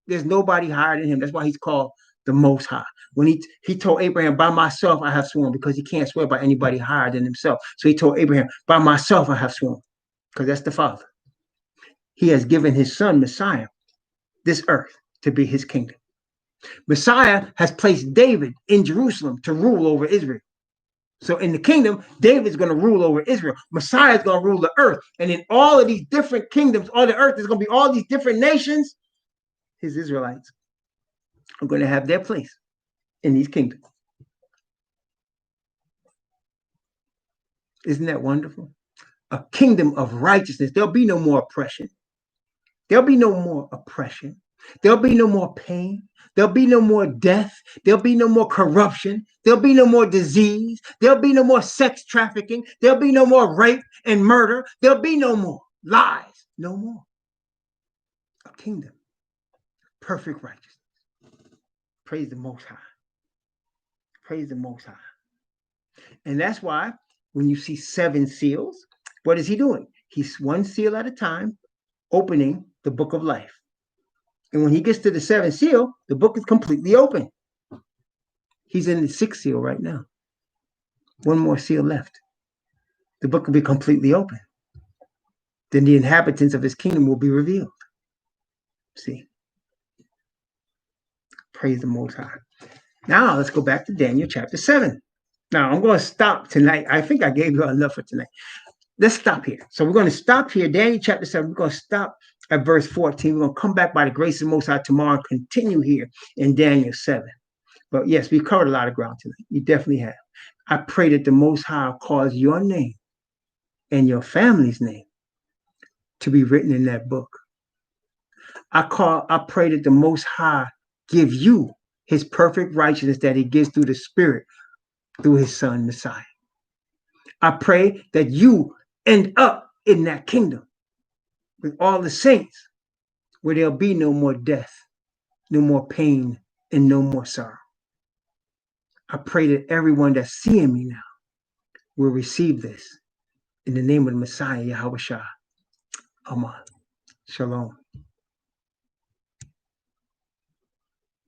There's nobody higher than him. That's why he's called the Most High. When he told Abraham, by myself I have sworn, because he can't swear by anybody higher than himself. So he told Abraham, by myself I have sworn, because that's the Father. He has given his son, Messiah, this earth to be his kingdom. Messiah has placed David in Jerusalem to rule over Israel. So in the kingdom, David's going to rule over Israel. Messiah is going to rule the earth. And in all of these different kingdoms, all the earth, there's going to be all these different nations. His Israelites are going to have their place in these kingdoms. Isn't that wonderful? A kingdom of righteousness. There'll be no more oppression. There'll be no more oppression. There'll be no more pain. There'll be no more death. There'll be no more corruption. There'll be no more disease. There'll be no more sex trafficking. There'll be no more rape and murder. There'll be no more lies. No more. A kingdom. Perfect righteousness. Praise the Most High. Praise the Most High. And that's why when you see 7 seals, what is he doing? He's one seal at a time, opening the book of life. And when he gets to the 7th seal, the book is completely open. He's in the 6th seal right now. One more seal left. The book will be completely open. Then the inhabitants of his kingdom will be revealed. See? Praise the Most High. Now let's go back to Daniel chapter 7. Now I'm going to stop tonight. I think I gave you enough for tonight. Let's stop here. So we're going to stop here. Daniel chapter 7. We're going to stop at verse 14. We're going to come back by the grace of the Most High tomorrow and continue here in Daniel 7. But yes, we've covered a lot of ground tonight. You definitely have. I pray that the Most High calls your name and your family's name to be written in that book. I pray that the Most High give you his perfect righteousness that he gives through the Spirit, through his son, Messiah. I pray that you end up in that kingdom with all the saints, where there'll be no more death, no more pain, and no more sorrow. I pray that everyone that's seeing me now will receive this in the name of the Messiah, Yahweh Shah. Amen. Shalom.